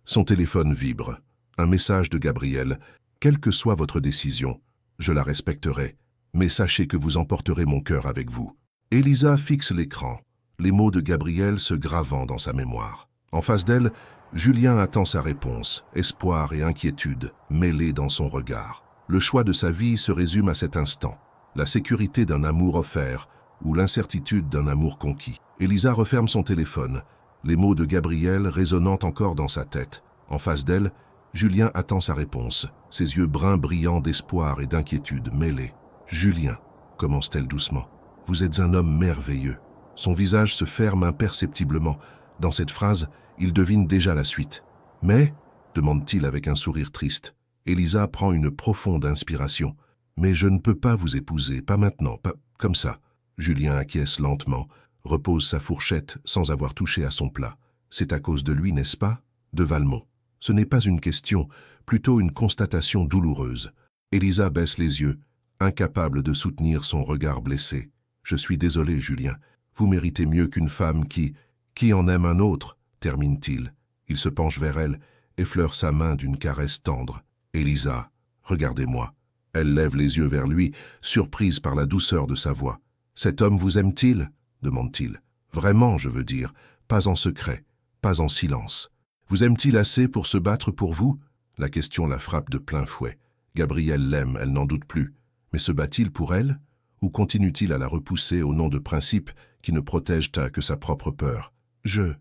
Son téléphone vibre. Un message de Gabriel. Quelle que soit votre décision, je la respecterai, mais sachez que vous emporterez mon cœur avec vous. Elisa fixe l'écran, les mots de Gabriel se gravant dans sa mémoire. En face d'elle, Julien attend sa réponse, espoir et inquiétude mêlés dans son regard. Le choix de sa vie se résume à cet instant, la sécurité d'un amour offert ou l'incertitude d'un amour conquis. Elisa referme son téléphone, les mots de Gabriel résonnant encore dans sa tête. En face d'elle, Julien attend sa réponse, ses yeux bruns brillants d'espoir et d'inquiétude mêlés. « Julien, » commence-t-elle doucement, « vous êtes un homme merveilleux. » Son visage se ferme imperceptiblement. Dans cette phrase, il devine déjà la suite. « Mais » demande-t-il avec un sourire triste. Elisa prend une profonde inspiration. « Mais je ne peux pas vous épouser, pas maintenant, pas comme ça. » Julien acquiesce lentement, repose sa fourchette sans avoir touché à son plat. C'est à cause de lui, n'est-ce pas? De Valmont. Ce n'est pas une question, plutôt une constatation douloureuse. Elisa baisse les yeux, incapable de soutenir son regard blessé. « Je suis désolé, Julien. Vous méritez mieux qu'une femme qui en aime un autre, termine-t-il. Il se penche vers elle, effleure sa main d'une caresse tendre. « Elisa, regardez-moi. » Elle lève les yeux vers lui, surprise par la douceur de sa voix. « Cet homme vous aime-t-il » demande-t-il. « Vraiment, je veux dire, pas en secret, pas en silence. Vous aime-t-il assez pour se battre pour vous ?» La question la frappe de plein fouet. Gabriel l'aime, elle n'en doute plus. Mais se bat-il pour elle? Ou continue-t-il à la repousser au nom de principes qui ne protègent que sa propre peur? Je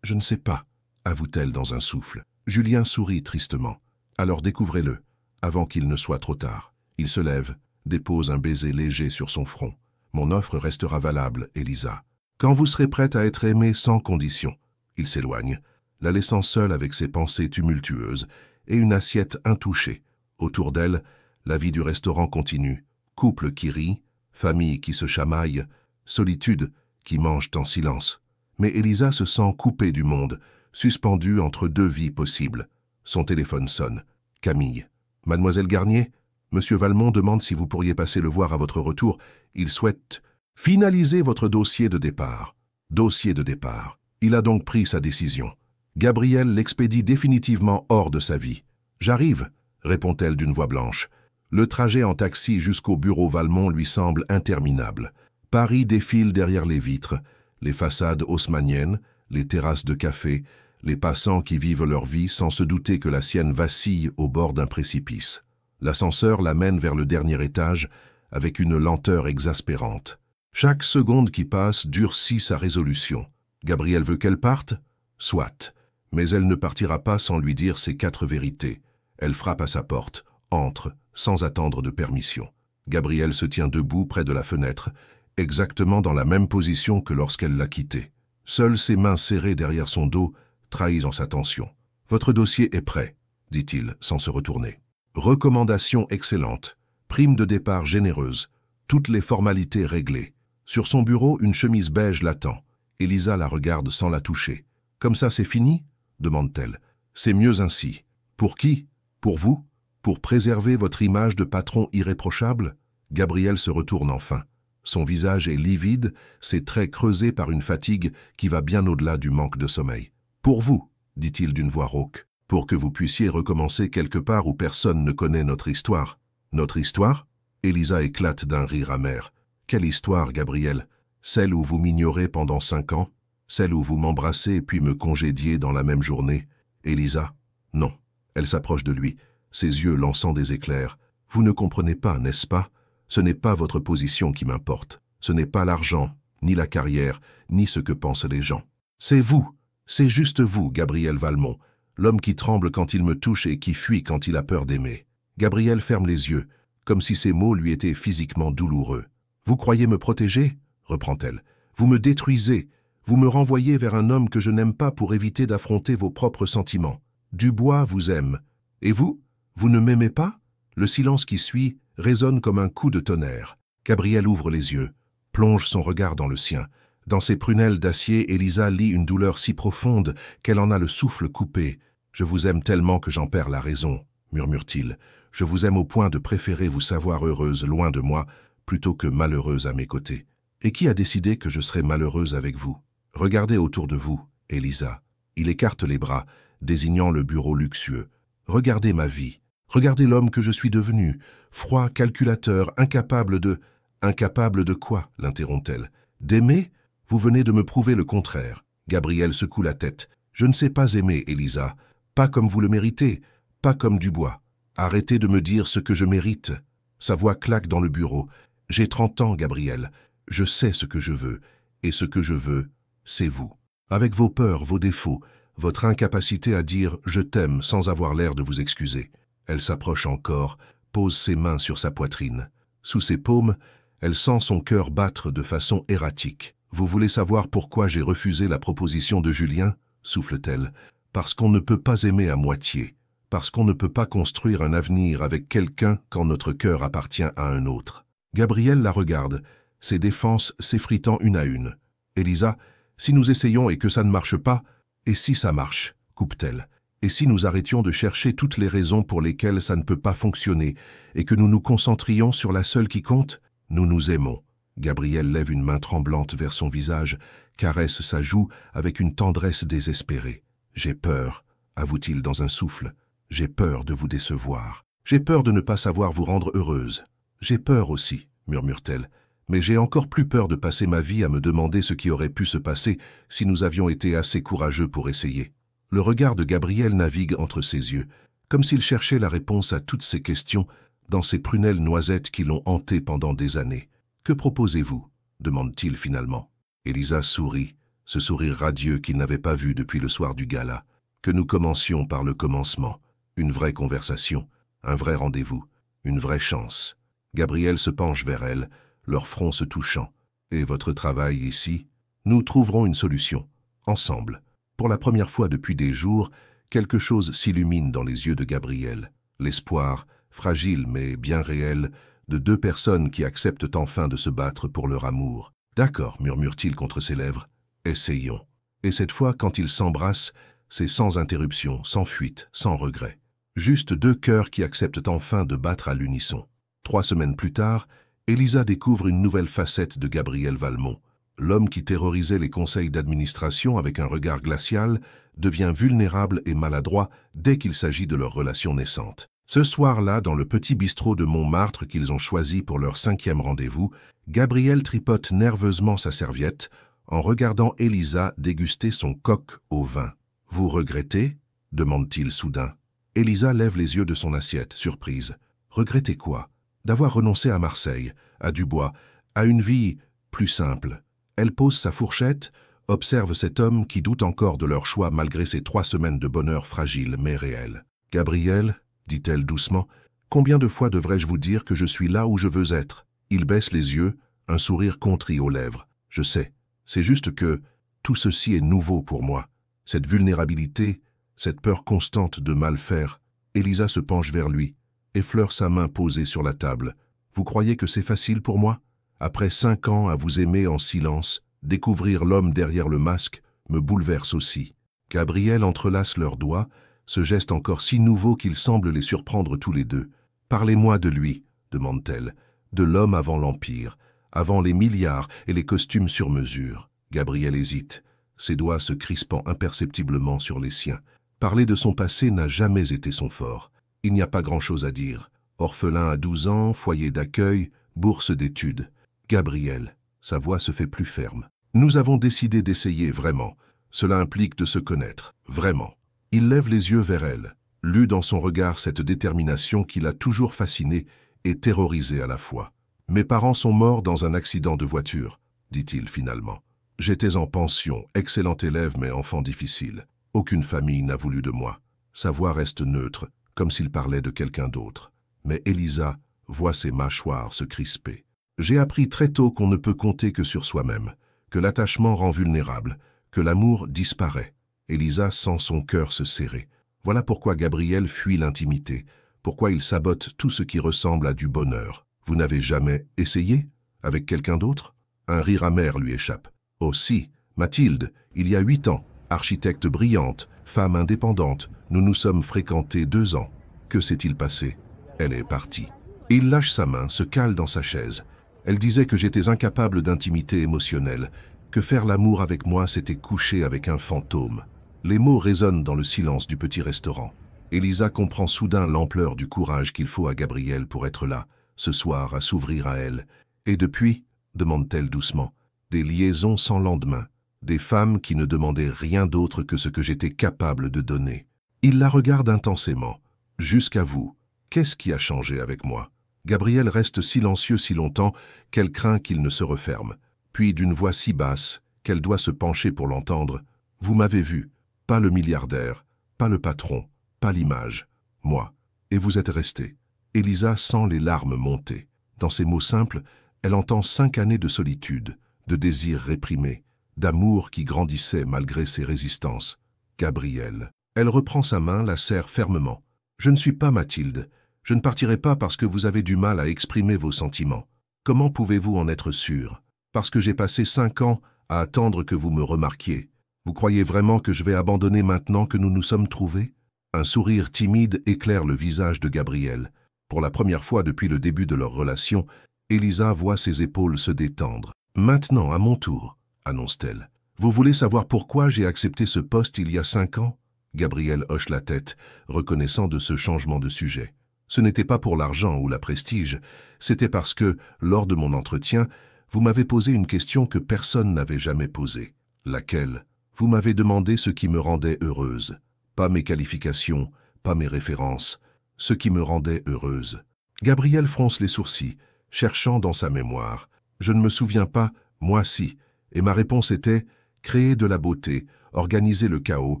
ne sais pas, avoue-t-elle dans un souffle. Julien sourit tristement. Alors découvrez-le, avant qu'il ne soit trop tard. Il se lève, dépose un baiser léger sur son front. Mon offre restera valable, Elisa. Quand vous serez prête à être aimée sans condition. Il s'éloigne, la laissant seule avec ses pensées tumultueuses et une assiette intouchée. Autour d'elle, la vie du restaurant continue. Couple qui rit, famille qui se chamaille, solitude qui mange en silence. Mais Elisa se sent coupée du monde, suspendue entre deux vies possibles. Son téléphone sonne. Camille. « Mademoiselle Garnier, Monsieur Valmont demande si vous pourriez passer le voir à votre retour. Il souhaite finaliser votre dossier de départ. » Dossier de départ. Il a donc pris sa décision. Gabriel l'expédie définitivement hors de sa vie. « J'arrive », répond-elle d'une voix blanche. Le trajet en taxi jusqu'au bureau Valmont lui semble interminable. Paris défile derrière les vitres, les façades haussmanniennes, les terrasses de café, les passants qui vivent leur vie sans se douter que la sienne vacille au bord d'un précipice. L'ascenseur l'amène vers le dernier étage avec une lenteur exaspérante. Chaque seconde qui passe durcit sa résolution. Gabriel veut qu'elle parte? Soit. Mais elle ne partira pas sans lui dire ses 4 vérités. Elle frappe à sa porte, entre, sans attendre de permission. Gabriel se tient debout près de la fenêtre, exactement dans la même position que lorsqu'elle l'a quitté. Seules ses mains serrées derrière son dos trahissent sa tension. « Votre dossier est prêt », dit-il, sans se retourner. « Recommandation excellente, prime de départ généreuse, toutes les formalités réglées. Sur son bureau, une chemise beige l'attend. Elisa la regarde sans la toucher. « Comme ça, c'est fini ?» demande-t-elle. « C'est mieux ainsi. Pour qui? Pour vous? Pour préserver votre image de patron irréprochable ?» Gabriel se retourne enfin. Son visage est livide, ses traits creusés par une fatigue qui va bien au-delà du manque de sommeil. « Pour vous, » dit-il d'une voix rauque, « pour que vous puissiez recommencer quelque part où personne ne connaît notre histoire. » « Notre histoire ?» Elisa éclate d'un rire amer. « Quelle histoire, Gabriel? Celle où vous m'ignorez pendant 5 ans? Celle où vous m'embrassez puis me congédiez dans la même journée? Elisa? Non. » Elle s'approche de lui, ses yeux lançant des éclairs. « Vous ne comprenez pas, n'est-ce pas? Ce n'est pas votre position qui m'importe. Ce n'est pas l'argent, ni la carrière, ni ce que pensent les gens. C'est vous, c'est juste vous, Gabriel Valmont, l'homme qui tremble quand il me touche et qui fuit quand il a peur d'aimer. » Gabriel ferme les yeux, comme si ces mots lui étaient physiquement douloureux. « Vous croyez me protéger ?» reprend-elle. « Vous me détruisez, vous me renvoyez vers un homme que je n'aime pas pour éviter d'affronter vos propres sentiments. Dubois vous aime. Et vous? Vous ne m'aimez pas ?» Le silence qui suit résonne comme un coup de tonnerre. Gabriel ouvre les yeux, plonge son regard dans le sien. Dans ses prunelles d'acier, Elisa lit une douleur si profonde qu'elle en a le souffle coupé. « Je vous aime tellement que j'en perds la raison, » murmure-t-il. « Je vous aime au point de préférer vous savoir heureuse loin de moi, plutôt que malheureuse à mes côtés. Et qui a décidé que je serais malheureuse avec vous? Regardez autour de vous, Elisa. » Il écarte les bras, désignant le bureau luxueux. « Regardez ma vie. Regardez l'homme que je suis devenu, froid, calculateur, incapable de... » « Incapable de quoi ?» l'interrompt-elle. « D'aimer? Vous venez de me prouver le contraire. » Gabriel secoue la tête. « Je ne sais pas aimer, Elisa. Pas comme vous le méritez, pas comme Dubois. Arrêtez de me dire ce que je mérite. » Sa voix claque dans le bureau. « J'ai 30 ans, Gabriel. Je sais ce que je veux. Et ce que je veux, c'est vous. Avec vos peurs, vos défauts, votre incapacité à dire « je t'aime » sans avoir l'air de vous excuser. » Elle s'approche encore, pose ses mains sur sa poitrine. Sous ses paumes, elle sent son cœur battre de façon erratique. « Vous voulez savoir pourquoi j'ai refusé la proposition de Julien ?» souffle-t-elle. « Parce qu'on ne peut pas aimer à moitié. Parce qu'on ne peut pas construire un avenir avec quelqu'un quand notre cœur appartient à un autre. » Gabriel la regarde, ses défenses s'effritant une à une. « Elisa, si nous essayons et que ça ne marche pas, et si ça marche ?» coupe-t-elle. « Et si nous arrêtions de chercher toutes les raisons pour lesquelles ça ne peut pas fonctionner et que nous nous concentrions sur la seule qui compte? Nous nous aimons. » Gabriel lève une main tremblante vers son visage, caresse sa joue avec une tendresse désespérée. « J'ai peur, » avoue-t-il dans un souffle. « J'ai peur de vous décevoir. J'ai peur de ne pas savoir vous rendre heureuse. J'ai peur aussi, » murmure-t-elle. « Mais j'ai encore plus peur de passer ma vie à me demander ce qui aurait pu se passer si nous avions été assez courageux pour essayer. » Le regard de Gabriel navigue entre ses yeux, comme s'il cherchait la réponse à toutes ces questions dans ces prunelles noisettes qui l'ont hanté pendant des années. « Que proposez-vous » demande-t-il finalement. Elisa sourit, ce sourire radieux qu'il n'avait pas vu depuis le soir du gala. « Que nous commencions par le commencement. Une vraie conversation, un vrai rendez-vous, une vraie chance. » Gabriel se penche vers elle, leurs fronts se touchant. « Et votre travail ici? Nous trouverons une solution, ensemble. » Pour la première fois depuis des jours, quelque chose s'illumine dans les yeux de Gabriel. L'espoir, fragile mais bien réel, de 2 personnes qui acceptent enfin de se battre pour leur amour. « D'accord », murmure-t-il contre ses lèvres, « essayons. » Et cette fois, quand ils s'embrassent, c'est sans interruption, sans fuite, sans regret. Juste 2 cœurs qui acceptent enfin de battre à l'unisson. 3 semaines plus tard, Elisa découvre une nouvelle facette de Gabriel Valmont. L'homme qui terrorisait les conseils d'administration avec un regard glacial devient vulnérable et maladroit dès qu'il s'agit de leur relation naissante. Ce soir-là, dans le petit bistrot de Montmartre qu'ils ont choisi pour leur 5e rendez-vous, Gabriel tripote nerveusement sa serviette en regardant Elisa déguster son coq au vin. « Vous regrettez ?» demande-t-il soudain. Elisa lève les yeux de son assiette, surprise. « Regrettez quoi ?»« D'avoir renoncé à Marseille, à Dubois, à une vie plus simple. » Elle pose sa fourchette, Observe cet homme qui doute encore de leur choix malgré ses 3 semaines de bonheur fragile mais réel. « Gabriel, dit-elle doucement, combien de fois devrais-je vous dire que je suis là où je veux être ?» Il baisse les yeux, un sourire contrit aux lèvres. « Je sais, c'est juste que tout ceci est nouveau pour moi. Cette vulnérabilité, cette peur constante de mal faire. » Elisa se penche vers lui, effleure sa main posée sur la table. « Vous croyez que c'est facile pour moi? Après 5 ans à vous aimer en silence, découvrir l'homme derrière le masque me bouleverse aussi. » Gabriel entrelace leurs doigts, ce geste encore si nouveau qu'il semble les surprendre tous les deux. « Parlez-moi de lui, demande-t-elle, de l'homme avant l'Empire, avant les milliards et les costumes sur mesure. » Gabriel hésite, ses doigts se crispant imperceptiblement sur les siens. Parler de son passé n'a jamais été son fort. Il n'y a pas grand-chose à dire. Orphelin à 12 ans, foyer d'accueil, bourse d'études. Gabriel, sa voix se fait plus ferme. Nous avons décidé d'essayer vraiment. Cela implique de se connaître, vraiment. Il lève les yeux vers elle, lut dans son regard cette détermination qui l'a toujours fasciné et terrorisé à la fois. « Mes parents sont morts dans un accident de voiture, dit-il finalement. J'étais en pension, excellent élève mais enfant difficile. Aucune famille n'a voulu de moi. » Sa voix reste neutre, comme s'il parlait de quelqu'un d'autre. Mais Elisa voit ses mâchoires se crisper. « J'ai appris très tôt qu'on ne peut compter que sur soi-même, que l'attachement rend vulnérable, que l'amour disparaît. » Elisa sent son cœur se serrer. Voilà pourquoi Gabriel fuit l'intimité, pourquoi il sabote tout ce qui ressemble à du bonheur. « Vous n'avez jamais essayé? Avec quelqu'un d'autre ?» Un rire amer lui échappe. « Oh si, Mathilde, il y a 8 ans, architecte brillante, femme indépendante, nous nous sommes fréquentés 2 ans. Que s'est-il passé? Elle est partie. » Il lâche sa main, se cale dans sa chaise. Elle disait que j'étais incapable d'intimité émotionnelle, que faire l'amour avec moi c'était coucher avec un fantôme. Les mots résonnent dans le silence du petit restaurant. Elisa comprend soudain l'ampleur du courage qu'il faut à Gabriel pour être là, ce soir, à s'ouvrir à elle. « Et depuis, demande-t-elle doucement, des liaisons sans lendemain, des femmes qui ne demandaient rien d'autre que ce que j'étais capable de donner. » Il la regarde intensément. « Jusqu'à vous, qu'est-ce qui a changé avec moi ?» Gabriel reste silencieux si longtemps qu'elle craint qu'il ne se referme. Puis d'une voix si basse qu'elle doit se pencher pour l'entendre. « Vous m'avez vu, pas le milliardaire, pas le patron, pas l'image, moi, et vous êtes resté. » Elisa sent les larmes monter. Dans ces mots simples, elle entend 5 années de solitude, de désirs réprimés, d'amour qui grandissait malgré ses résistances. Gabriel. Elle reprend sa main, la serre fermement. « Je ne suis pas Mathilde. Je ne partirai pas parce que vous avez du mal à exprimer vos sentiments. Comment pouvez-vous en être sûr? Parce que j'ai passé 5 ans à attendre que vous me remarquiez. Vous croyez vraiment que je vais abandonner maintenant que nous nous sommes trouvés ?» Un sourire timide éclaire le visage de Gabriel. Pour la première fois depuis le début de leur relation, Elisa voit ses épaules se détendre. « Maintenant, à mon tour, » annonce-t-elle. « Vous voulez savoir pourquoi j'ai accepté ce poste il y a 5 ans ?» Gabriel hoche la tête, reconnaissant de ce changement de sujet. « Ce n'était pas pour l'argent ou la prestige, c'était parce que, lors de mon entretien, vous m'avez posé une question que personne n'avait jamais posée. Laquelle? Vous m'avez demandé ce qui me rendait heureuse. Pas mes qualifications, pas mes références, ce qui me rendait heureuse. » Gabriel fronce les sourcils, cherchant dans sa mémoire. « Je ne me souviens pas, moi si. » Et ma réponse était « créer de la beauté, organiser le chaos,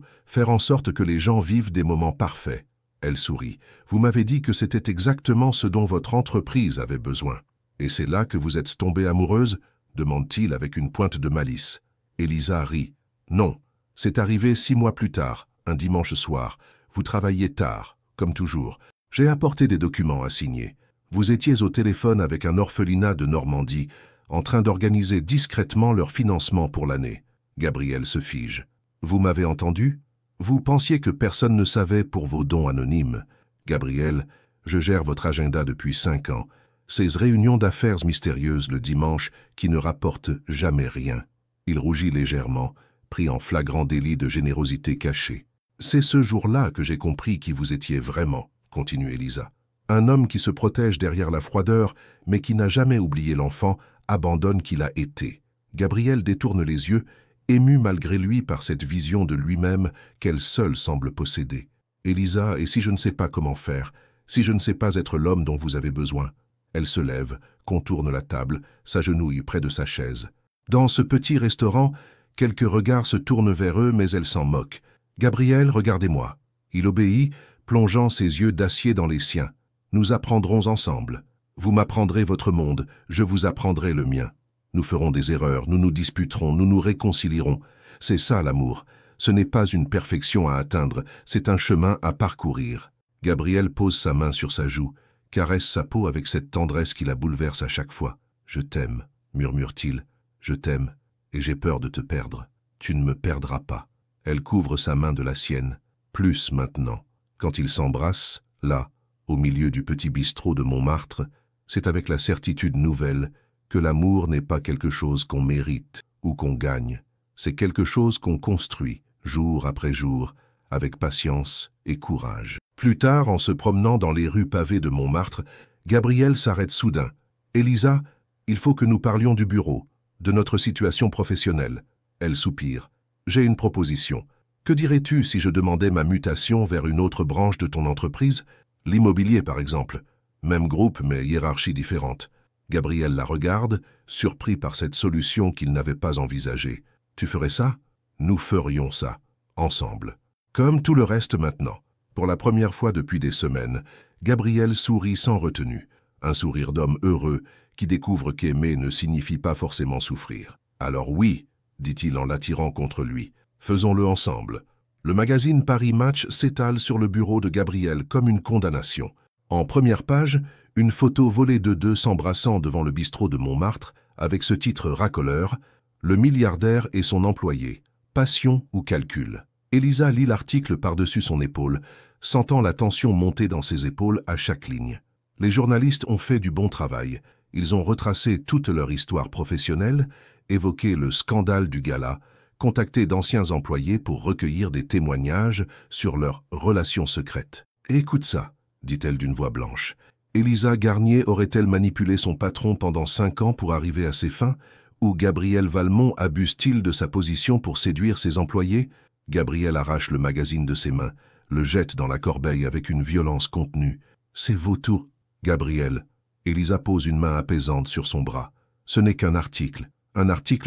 faire en sorte que les gens vivent des moments parfaits. » Elle sourit. « Vous m'avez dit que c'était exactement ce dont votre entreprise avait besoin. »« Et c'est là que vous êtes tombée amoureuse ?» demande-t-il avec une pointe de malice. Elisa rit. « Non, c'est arrivé 6 mois plus tard, un dimanche soir. Vous travailliez tard, comme toujours. J'ai apporté des documents à signer. Vous étiez au téléphone avec un orphelinat de Normandie, en train d'organiser discrètement leur financement pour l'année. » Gabriel se fige. « Vous m'avez entendu? Vous pensiez que personne ne savait pour vos dons anonymes. Gabriel, je gère votre agenda depuis 5 ans. Ces réunions d'affaires mystérieuses le dimanche qui ne rapportent jamais rien. » Il rougit légèrement, pris en flagrant délit de générosité cachée. « C'est ce jour-là que j'ai compris qui vous étiez vraiment, » continue Elisa. « Un homme qui se protège derrière la froideur, mais qui n'a jamais oublié l'enfant, abandonne qu'il a été. » Gabriel détourne les yeux, ému malgré lui par cette vision de lui-même qu'elle seule semble posséder. « Elisa, et si je ne sais pas comment faire, si je ne sais pas être l'homme dont vous avez besoin ?» Elle se lève, contourne la table, s'agenouille près de sa chaise. Dans ce petit restaurant, Quelques regards se tournent vers eux, mais elle s'en moque. « Gabriel, regardez-moi. » Il obéit, plongeant ses yeux d'acier dans les siens. « Nous apprendrons ensemble. Vous m'apprendrez votre monde, je vous apprendrai le mien. Nous ferons des erreurs, nous nous disputerons, nous nous réconcilierons. C'est ça l'amour. Ce n'est pas une perfection à atteindre, c'est un chemin à parcourir. » Gabriel pose sa main sur sa joue, caresse sa peau avec cette tendresse qui la bouleverse à chaque fois. « Je t'aime, » murmure-t-il. « Je t'aime, et j'ai peur de te perdre. Tu ne me perdras pas. » Elle couvre sa main de la sienne. Plus maintenant. Quand ils s'embrassent, là, au milieu du petit bistrot de Montmartre, c'est avec la certitude nouvelle que l'amour n'est pas quelque chose qu'on mérite ou qu'on gagne. C'est quelque chose qu'on construit, jour après jour, avec patience et courage. Plus tard, en se promenant dans les rues pavées de Montmartre, Gabriel s'arrête soudain. « Elisa, il faut que nous parlions du bureau, de notre situation professionnelle. » Elle soupire. « J'ai une proposition. Que dirais-tu si je demandais ma mutation vers une autre branche de ton entreprise? L'immobilier, par exemple. Même groupe, mais hiérarchie différente. » Gabriel la regarde, surpris par cette solution qu'il n'avait pas envisagée. « Tu ferais ça? Nous ferions ça, ensemble. » Comme tout le reste maintenant. Pour la première fois depuis des semaines, Gabriel sourit sans retenue. Un sourire d'homme heureux qui découvre qu'aimer ne signifie pas forcément souffrir. « Alors oui, » dit-il en l'attirant contre lui, « faisons-le ensemble. » Le magazine Paris Match s'étale sur le bureau de Gabriel comme une condamnation. En première page, une photo volée de deux s'embrassant devant le bistrot de Montmartre avec ce titre racoleur « Le milliardaire et son employé, passion ou calcul ». Elisa lit l'article par-dessus son épaule, sentant la tension monter dans ses épaules à chaque ligne. Les journalistes ont fait du bon travail. Ils ont retracé toute leur histoire professionnelle, évoqué le scandale du gala, contacté d'anciens employés pour recueillir des témoignages sur leurs relations secrètes. « Écoute ça », dit-elle d'une voix blanche. « Elisa Garnier aurait-elle manipulé son patron pendant 5 ans pour arriver à ses fins? Ou Gabriel Valmont abuse-t-il de sa position pour séduire ses employés ?» Gabriel arrache le magazine de ses mains, le jette dans la corbeille avec une violence contenue. « C'est vautour, Gabriel. » Elisa pose une main apaisante sur son bras. « Ce n'est qu'un article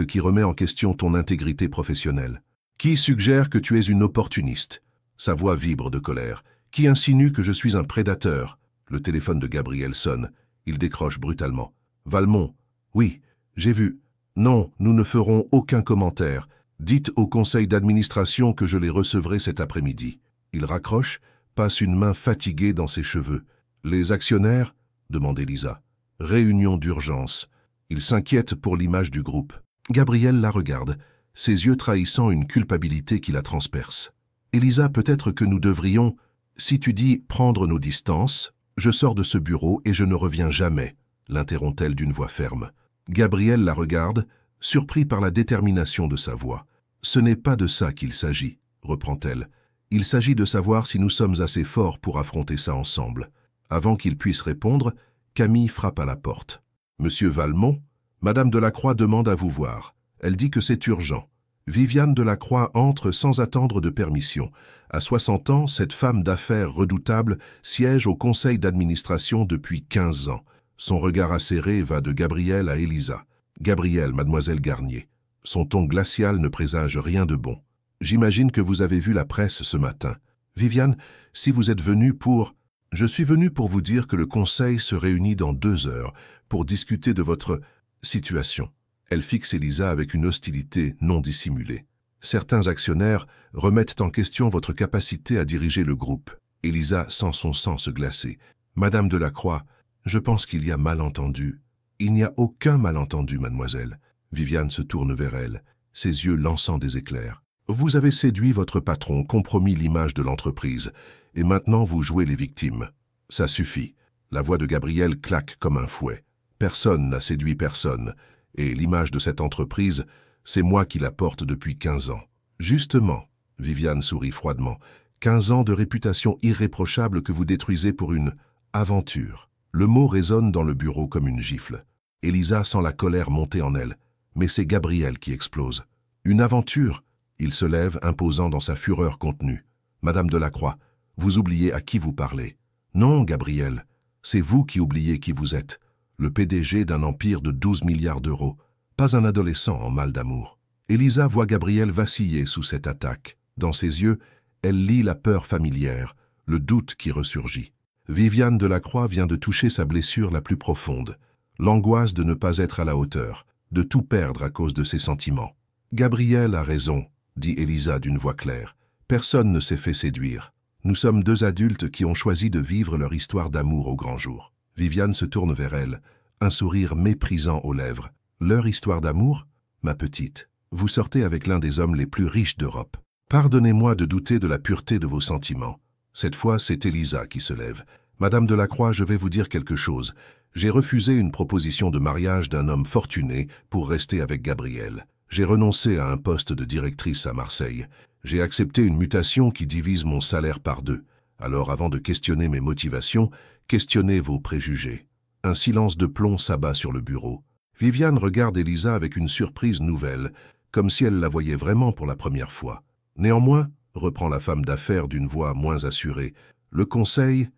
qui remet en question ton intégrité professionnelle. Qui suggère que tu es une opportuniste ?» Sa voix vibre de colère. « Qui insinue que je suis un prédateur ?» Le téléphone de Gabriel sonne. Il décroche brutalement. « Valmont. Oui, j'ai vu. Non, nous ne ferons aucun commentaire. Dites au conseil d'administration que je les recevrai cet après-midi. » Il raccroche, passe une main fatiguée dans ses cheveux. « Les actionnaires ?» demande Elisa. « Réunion d'urgence. » Il s'inquiète pour l'image du groupe. Gabriel la regarde, ses yeux trahissant une culpabilité qui la transperce. « Elisa, peut-être que nous devrions, si tu dis prendre nos distances, je sors de ce bureau et je ne reviens jamais, » l'interrompt-elle d'une voix ferme. Gabriel la regarde, surpris par la détermination de sa voix. « Ce n'est pas de ça qu'il s'agit, » reprend-elle. « Il s'agit de savoir si nous sommes assez forts pour affronter ça ensemble. » Avant qu'il puisse répondre, Camille frappe à la porte. « Monsieur Valmont, Madame Delacroix demande à vous voir. Elle dit que c'est urgent. » Viviane Delacroix entre sans attendre de permission. À 60 ans, cette femme d'affaires redoutable siège au conseil d'administration depuis 15 ans. Son regard acéré va de Gabriel à Elisa. « Gabriel, mademoiselle Garnier. » Son ton glacial ne présage rien de bon. « J'imagine que vous avez vu la presse ce matin. Viviane, si vous êtes venue pour... » « Je suis venu pour vous dire que le conseil se réunit dans 2 heures pour discuter de votre situation. » Elle fixe Elisa avec une hostilité non dissimulée. « Certains actionnaires remettent en question votre capacité à diriger le groupe. » Elisa sent son sang se glacer. « Madame Delacroix, je pense qu'il y a malentendu. » « Il n'y a aucun malentendu, mademoiselle. » Viviane se tourne vers elle, ses yeux lançant des éclairs. « Vous avez séduit votre patron, compromis l'image de l'entreprise, et maintenant vous jouez les victimes. Ça suffit. » La voix de Gabriel claque comme un fouet. « Personne n'a séduit personne, et l'image de cette entreprise, c'est moi qui la porte depuis 15 ans. » « Justement, » Viviane sourit froidement, « 15 ans de réputation irréprochable que vous détruisez pour une aventure. » Le mot résonne dans le bureau comme une gifle. Elisa sent la colère monter en elle, mais c'est Gabriel qui explose. « Une aventure ?» Il se lève, imposant dans sa fureur contenue. « Madame Delacroix, vous oubliez à qui vous parlez. »« Non, Gabriel, c'est vous qui oubliez qui vous êtes. Le PDG d'un empire de 12 milliards d'euros, pas un adolescent en mal d'amour. » Elisa voit Gabriel vaciller sous cette attaque. Dans ses yeux, elle lit la peur familière, le doute qui ressurgit. Viviane Delacroix vient de toucher sa blessure la plus profonde, l'angoisse de ne pas être à la hauteur, de tout perdre à cause de ses sentiments. « Gabriel a raison », dit Elisa d'une voix claire. « Personne ne s'est fait séduire. Nous sommes deux adultes qui ont choisi de vivre leur histoire d'amour au grand jour. » Viviane se tourne vers elle, un sourire méprisant aux lèvres. « Leur histoire d'amour, ma petite. Vous sortez avec l'un des hommes les plus riches d'Europe. Pardonnez-moi de douter de la pureté de vos sentiments. » Cette fois, c'est Elisa qui se lève. « Madame Delacroix, je vais vous dire quelque chose. J'ai refusé une proposition de mariage d'un homme fortuné pour rester avec Gabriel. J'ai renoncé à un poste de directrice à Marseille. J'ai accepté une mutation qui divise mon salaire par 2. Alors, avant de questionner mes motivations, questionnez vos préjugés. » Un silence de plomb s'abat sur le bureau. Viviane regarde Elisa avec une surprise nouvelle, comme si elle la voyait vraiment pour la première fois. « Néanmoins, » reprend la femme d'affaires d'une voix moins assurée, « le conseil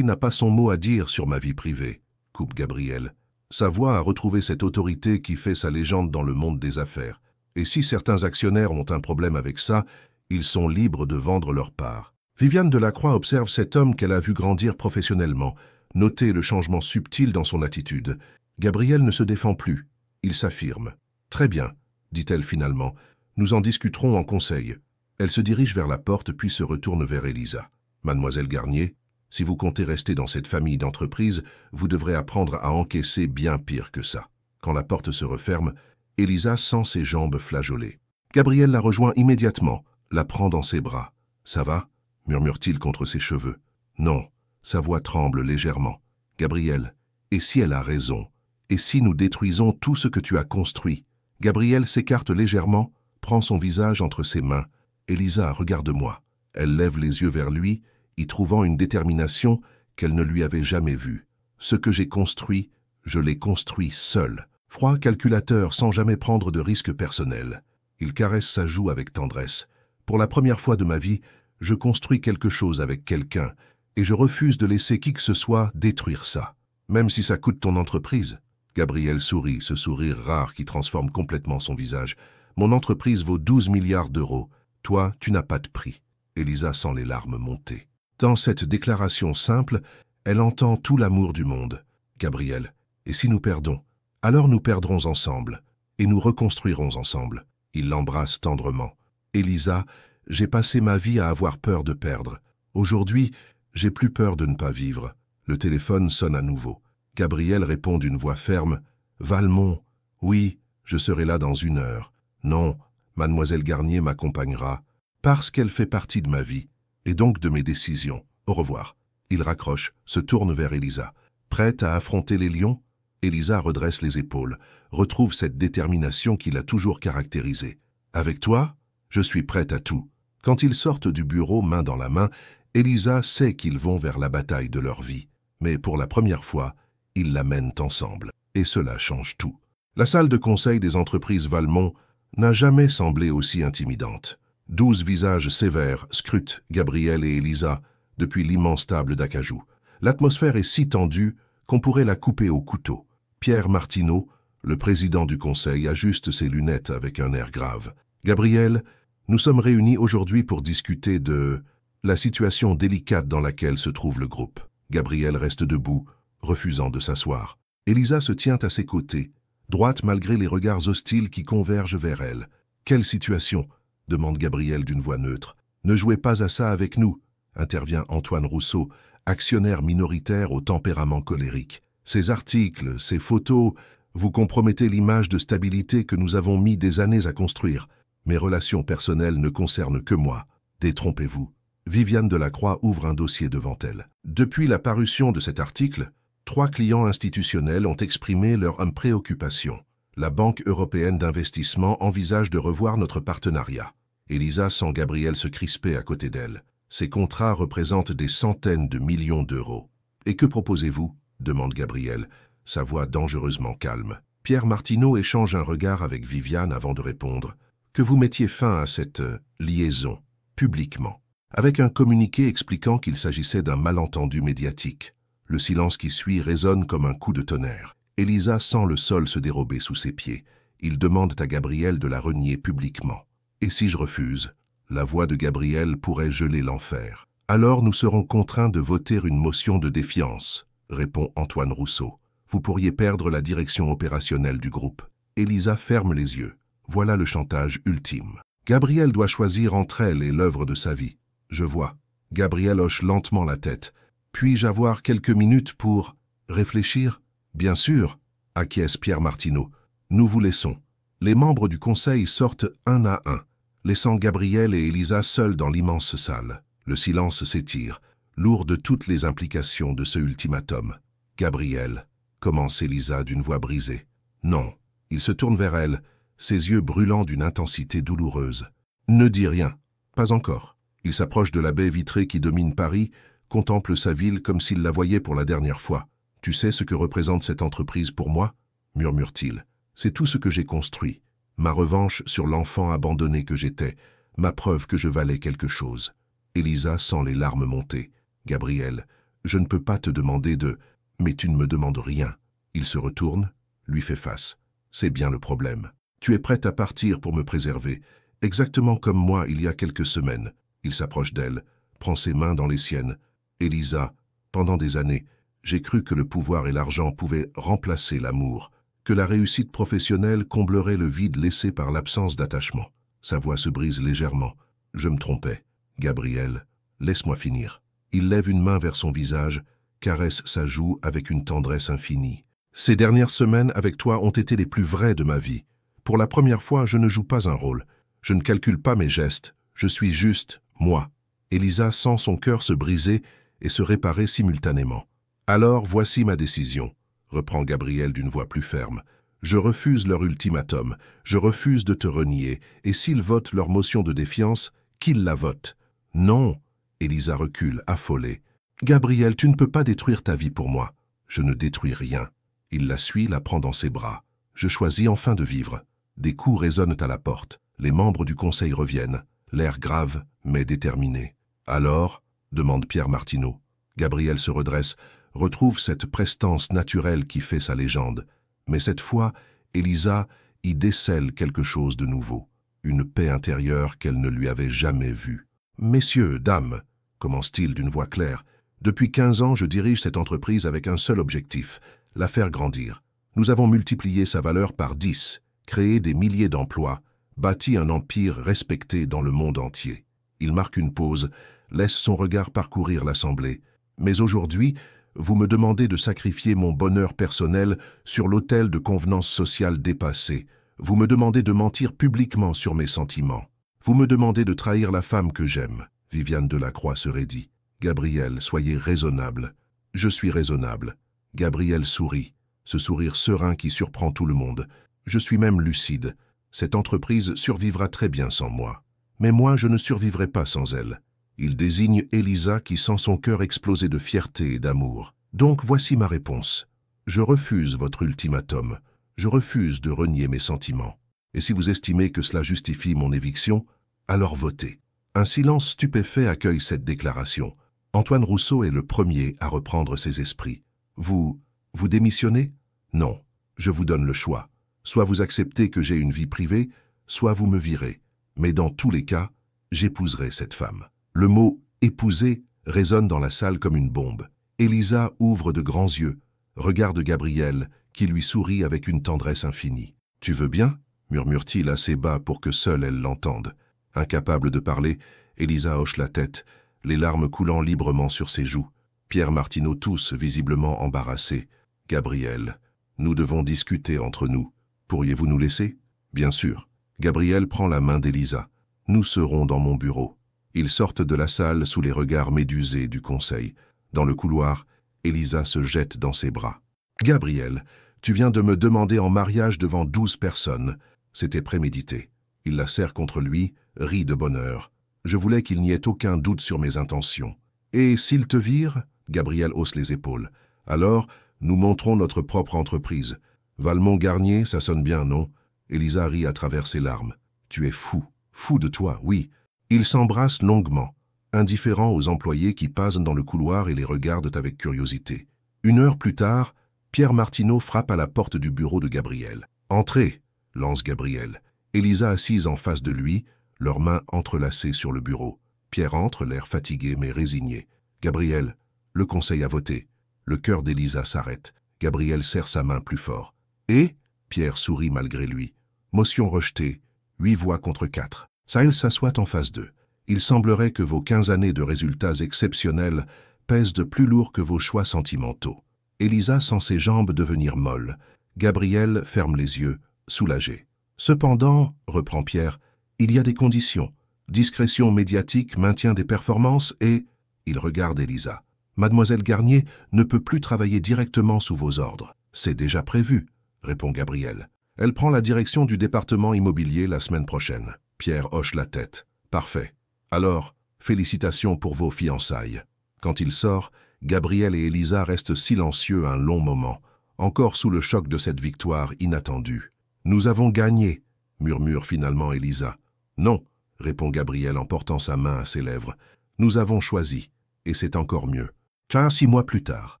n'a pas son mot à dire sur ma vie privée, » coupe Gabriel. Sa voix a retrouvé cette autorité qui fait sa légende dans le monde des affaires. Et si certains actionnaires ont un problème avec ça, ils sont libres de vendre leur part. Viviane Delacroix observe cet homme qu'elle a vu grandir professionnellement, noter le changement subtil dans son attitude. Gabriel ne se défend plus, il s'affirme. « Très bien, » dit-elle finalement, « nous en discuterons en conseil. » Elle se dirige vers la porte puis se retourne vers Elisa. « Mademoiselle Garnier, si vous comptez rester dans cette famille d'entreprises, vous devrez apprendre à encaisser bien pire que ça. » Quand la porte se referme, Elisa sent ses jambes flageoler. Gabriel la rejoint immédiatement, la prend dans ses bras. « Ça va ?» murmure-t-il contre ses cheveux. « Non. » Sa voix tremble légèrement. « Gabriel, et si elle a raison? Et si nous détruisons tout ce que tu as construit ?» Gabriel s'écarte légèrement, prend son visage entre ses mains. « Elisa, regarde-moi. » Elle lève les yeux vers lui, y trouvant une détermination qu'elle ne lui avait jamais vue. « Ce que j'ai construit, je l'ai construit seul. » Froid calculateur sans jamais prendre de risque personnel. Il caresse sa joue avec tendresse. « Pour la première fois de ma vie, je construis quelque chose avec quelqu'un et je refuse de laisser qui que ce soit détruire ça. Même si ça coûte ton entreprise. » Gabriel sourit, ce sourire rare qui transforme complètement son visage. « Mon entreprise vaut 12 milliards d'euros. Toi, tu n'as pas de prix. » Elisa sent les larmes monter. Dans cette déclaration simple, elle entend tout l'amour du monde. « Gabriel, et si nous perdons? Alors nous perdrons ensemble, et nous reconstruirons ensemble. » Il l'embrasse tendrement. « Elisa, j'ai passé ma vie à avoir peur de perdre. Aujourd'hui, j'ai plus peur de ne pas vivre. » Le téléphone sonne à nouveau. Gabriel répond d'une voix ferme. « Valmont, oui, je serai là dans 1 heure. Non, mademoiselle Garnier m'accompagnera, parce qu'elle fait partie de ma vie, et donc de mes décisions. Au revoir. » Il raccroche, se tourne vers Elisa. « Prête à affronter les lions ?» Elisa redresse les épaules, retrouve cette détermination qui l'a toujours caractérisée. « Avec toi, je suis prête à tout. » Quand ils sortent du bureau main dans la main, Elisa sait qu'ils vont vers la bataille de leur vie. Mais pour la première fois, ils la mènent ensemble. Et cela change tout. La salle de conseil des entreprises Valmont n'a jamais semblé aussi intimidante. 12 visages sévères scrutent Gabriel et Elisa depuis l'immense table d'acajou. L'atmosphère est si tendue qu'on pourrait la couper au couteau. Pierre Martineau, le président du conseil, ajuste ses lunettes avec un air grave. « Gabriel, nous sommes réunis aujourd'hui pour discuter de la situation délicate dans laquelle se trouve le groupe. » Gabriel reste debout, refusant de s'asseoir. Elisa se tient à ses côtés, droite malgré les regards hostiles qui convergent vers elle. « Quelle situation ?» demande Gabriel d'une voix neutre. « Ne jouez pas à ça avec nous », intervient Antoine Rousseau, actionnaire minoritaire au tempérament colérique. « Ces articles, ces photos, vous compromettez l'image de stabilité que nous avons mis des années à construire. Mes relations personnelles ne concernent que moi. Détrompez-vous. » Viviane Delacroix ouvre un dossier devant elle. Depuis la parution de cet article, 3 clients institutionnels ont exprimé leur préoccupation. La Banque européenne d'investissement envisage de revoir notre partenariat. Elisa sent Gabriel se crisper à côté d'elle. Ces contrats représentent des centaines de millions d'euros. « Et que proposez-vous » demande Gabriel, sa voix dangereusement calme. Pierre Martineau échange un regard avec Viviane avant de répondre. « Que vous mettiez fin à cette liaison, publiquement. » Avec un communiqué expliquant qu'il s'agissait d'un malentendu médiatique. Le silence qui suit résonne comme un coup de tonnerre. Elisa sent le sol se dérober sous ses pieds. Ils demandent à Gabriel de la renier publiquement. Et si je refuse? La voix de Gabriel pourrait geler l'enfer. Alors nous serons contraints de voter une motion de défiance, répond Antoine Rousseau. Vous pourriez perdre la direction opérationnelle du groupe. Elisa ferme les yeux. Voilà le chantage ultime. Gabriel doit choisir entre elle et l'œuvre de sa vie. Je vois. Gabriel hoche lentement la tête. Puis-je avoir quelques minutes pour réfléchir? Bien sûr, acquiesce Pierre Martineau. Nous vous laissons. Les membres du conseil sortent un à un, laissant Gabriel et Elisa seuls dans l'immense salle. Le silence s'étire, lourd de toutes les implications de ce ultimatum. Gabriel, commence Elisa d'une voix brisée. Non. Il se tourne vers elle, ses yeux brûlants d'une intensité douloureuse. Ne dis rien. Pas encore. Il s'approche de la baie vitrée qui domine Paris, contemple sa ville comme s'il la voyait pour la dernière fois. Tu sais ce que représente cette entreprise pour moi? Murmure-t-il. C'est tout ce que j'ai construit. Ma revanche sur l'enfant abandonné que j'étais, ma preuve que je valais quelque chose. Elisa sent les larmes monter. Gabriel, je ne peux pas te demander de... Mais tu ne me demandes rien. Il se retourne, lui fait face. C'est bien le problème. Tu es prête à partir pour me préserver, exactement comme moi il y a quelques semaines. Il s'approche d'elle, prend ses mains dans les siennes. Elisa, pendant des années, j'ai cru que le pouvoir et l'argent pouvaient remplacer l'amour, que la réussite professionnelle comblerait le vide laissé par l'absence d'attachement. Sa voix se brise légèrement. Je me trompais. Gabriel, laisse-moi finir. Il lève une main vers son visage, caresse sa joue avec une tendresse infinie. Ces dernières semaines avec toi ont été les plus vraies de ma vie. Pour la première fois, je ne joue pas un rôle. Je ne calcule pas mes gestes. Je suis juste, moi. Elisa sent son cœur se briser et se réparer simultanément. Alors voici ma décision, reprend Gabriel d'une voix plus ferme. Je refuse leur ultimatum, je refuse de te renier, et s'ils votent leur motion de défiance, qu'ils la votent. Non, Elisa recule, affolée. Gabriel, tu ne peux pas détruire ta vie pour moi. Je ne détruis rien. Il la suit, la prend dans ses bras. Je choisis enfin de vivre. Des coups résonnent à la porte. Les membres du conseil reviennent, l'air grave mais déterminé. Alors, demande Pierre Martineau. Gabriel se redresse, retrouve cette prestance naturelle qui fait sa légende. Mais cette fois, Elisa y décèle quelque chose de nouveau, une paix intérieure qu'elle ne lui avait jamais vue. « Messieurs, dames, commence-t-il d'une voix claire, depuis 15 ans, je dirige cette entreprise avec un seul objectif, la faire grandir. Nous avons multiplié sa valeur par 10, créé des milliers d'emplois, bâti un empire respecté dans le monde entier. » Il marque une pause, laisse son regard parcourir l'assemblée. « Mais aujourd'hui, vous me demandez de sacrifier mon bonheur personnel sur l'autel de convenances sociales dépassées. Vous me demandez de mentir publiquement sur mes sentiments. Vous me demandez de trahir la femme que j'aime. » Viviane Delacroix se raidit. « Gabriel, soyez raisonnable. » « Je suis raisonnable. » Gabriel sourit, ce sourire serein qui surprend tout le monde. « Je suis même lucide. Cette entreprise survivra très bien sans moi. Mais moi, je ne survivrai pas sans elle. » Il désigne Elisa qui sent son cœur exploser de fierté et d'amour. « Donc voici ma réponse. Je refuse votre ultimatum. Je refuse de renier mes sentiments. Et si vous estimez que cela justifie mon éviction, alors votez. » Un silence stupéfait accueille cette déclaration. Antoine Rousseau est le premier à reprendre ses esprits. « Vous démissionnez? Non, je vous donne le choix. Soit vous acceptez que j'ai une vie privée, soit vous me virez. Mais dans tous les cas, j'épouserai cette femme. » Le mot « épouser » résonne dans la salle comme une bombe. Elisa ouvre de grands yeux, regarde Gabriel, qui lui sourit avec une tendresse infinie. « Tu veux bien ?» murmure-t-il assez bas pour que seule elle l'entende. Incapable de parler, Elisa hoche la tête, les larmes coulant librement sur ses joues. Pierre Martineau tous visiblement embarrassés. « Gabriel, nous devons discuter entre nous. Pourriez-vous nous laisser ?»« Bien sûr. » Gabriel prend la main d'Elisa. « Nous serons dans mon bureau. » Ils sortent de la salle sous les regards médusés du conseil. Dans le couloir, Elisa se jette dans ses bras. « Gabriel, tu viens de me demander en mariage devant 12 personnes. » C'était prémédité. Il la serre contre lui, rit de bonheur. Je voulais qu'il n'y ait aucun doute sur mes intentions. « Et s'il te vire ?» Gabriel hausse les épaules. « Alors, nous monterons notre propre entreprise. Valmont-Garnier, ça sonne bien, non ?» Elisa rit à travers ses larmes. « Tu es fou, fou de toi, oui. » Ils s'embrassent longuement, indifférents aux employés qui passent dans le couloir et les regardent avec curiosité. 1 heure plus tard, Pierre Martineau frappe à la porte du bureau de Gabriel. « Entrez !» lance Gabriel. Élisa assise en face de lui, leurs mains entrelacées sur le bureau. Pierre entre, l'air fatigué mais résigné. Gabriel, le conseil a voté. Le cœur d'Élisa s'arrête. Gabriel serre sa main plus fort. Et Pierre sourit malgré lui. Motion rejetée, 8 voix contre 4. Sahel s'assoit en face d'eux. Il semblerait que vos 15 années de résultats exceptionnels pèsent de plus lourd que vos choix sentimentaux. Élisa sent ses jambes devenir molles. Gabriel ferme les yeux, soulagé. Cependant, reprend Pierre, il y a des conditions. Discrétion médiatique, maintien des performances et... Il regarde Élisa. Mademoiselle Garnier ne peut plus travailler directement sous vos ordres. C'est déjà prévu, répond Gabriel. Elle prend la direction du département immobilier la semaine prochaine. Pierre hoche la tête. Parfait. Alors, félicitations pour vos fiançailles. Quand il sort, Gabriel et Élisa restent silencieux un long moment, encore sous le choc de cette victoire inattendue. Nous avons gagné, murmure finalement Élisa. Non, répond Gabriel en portant sa main à ses lèvres. Nous avons choisi, et c'est encore mieux. Car 6 mois plus tard,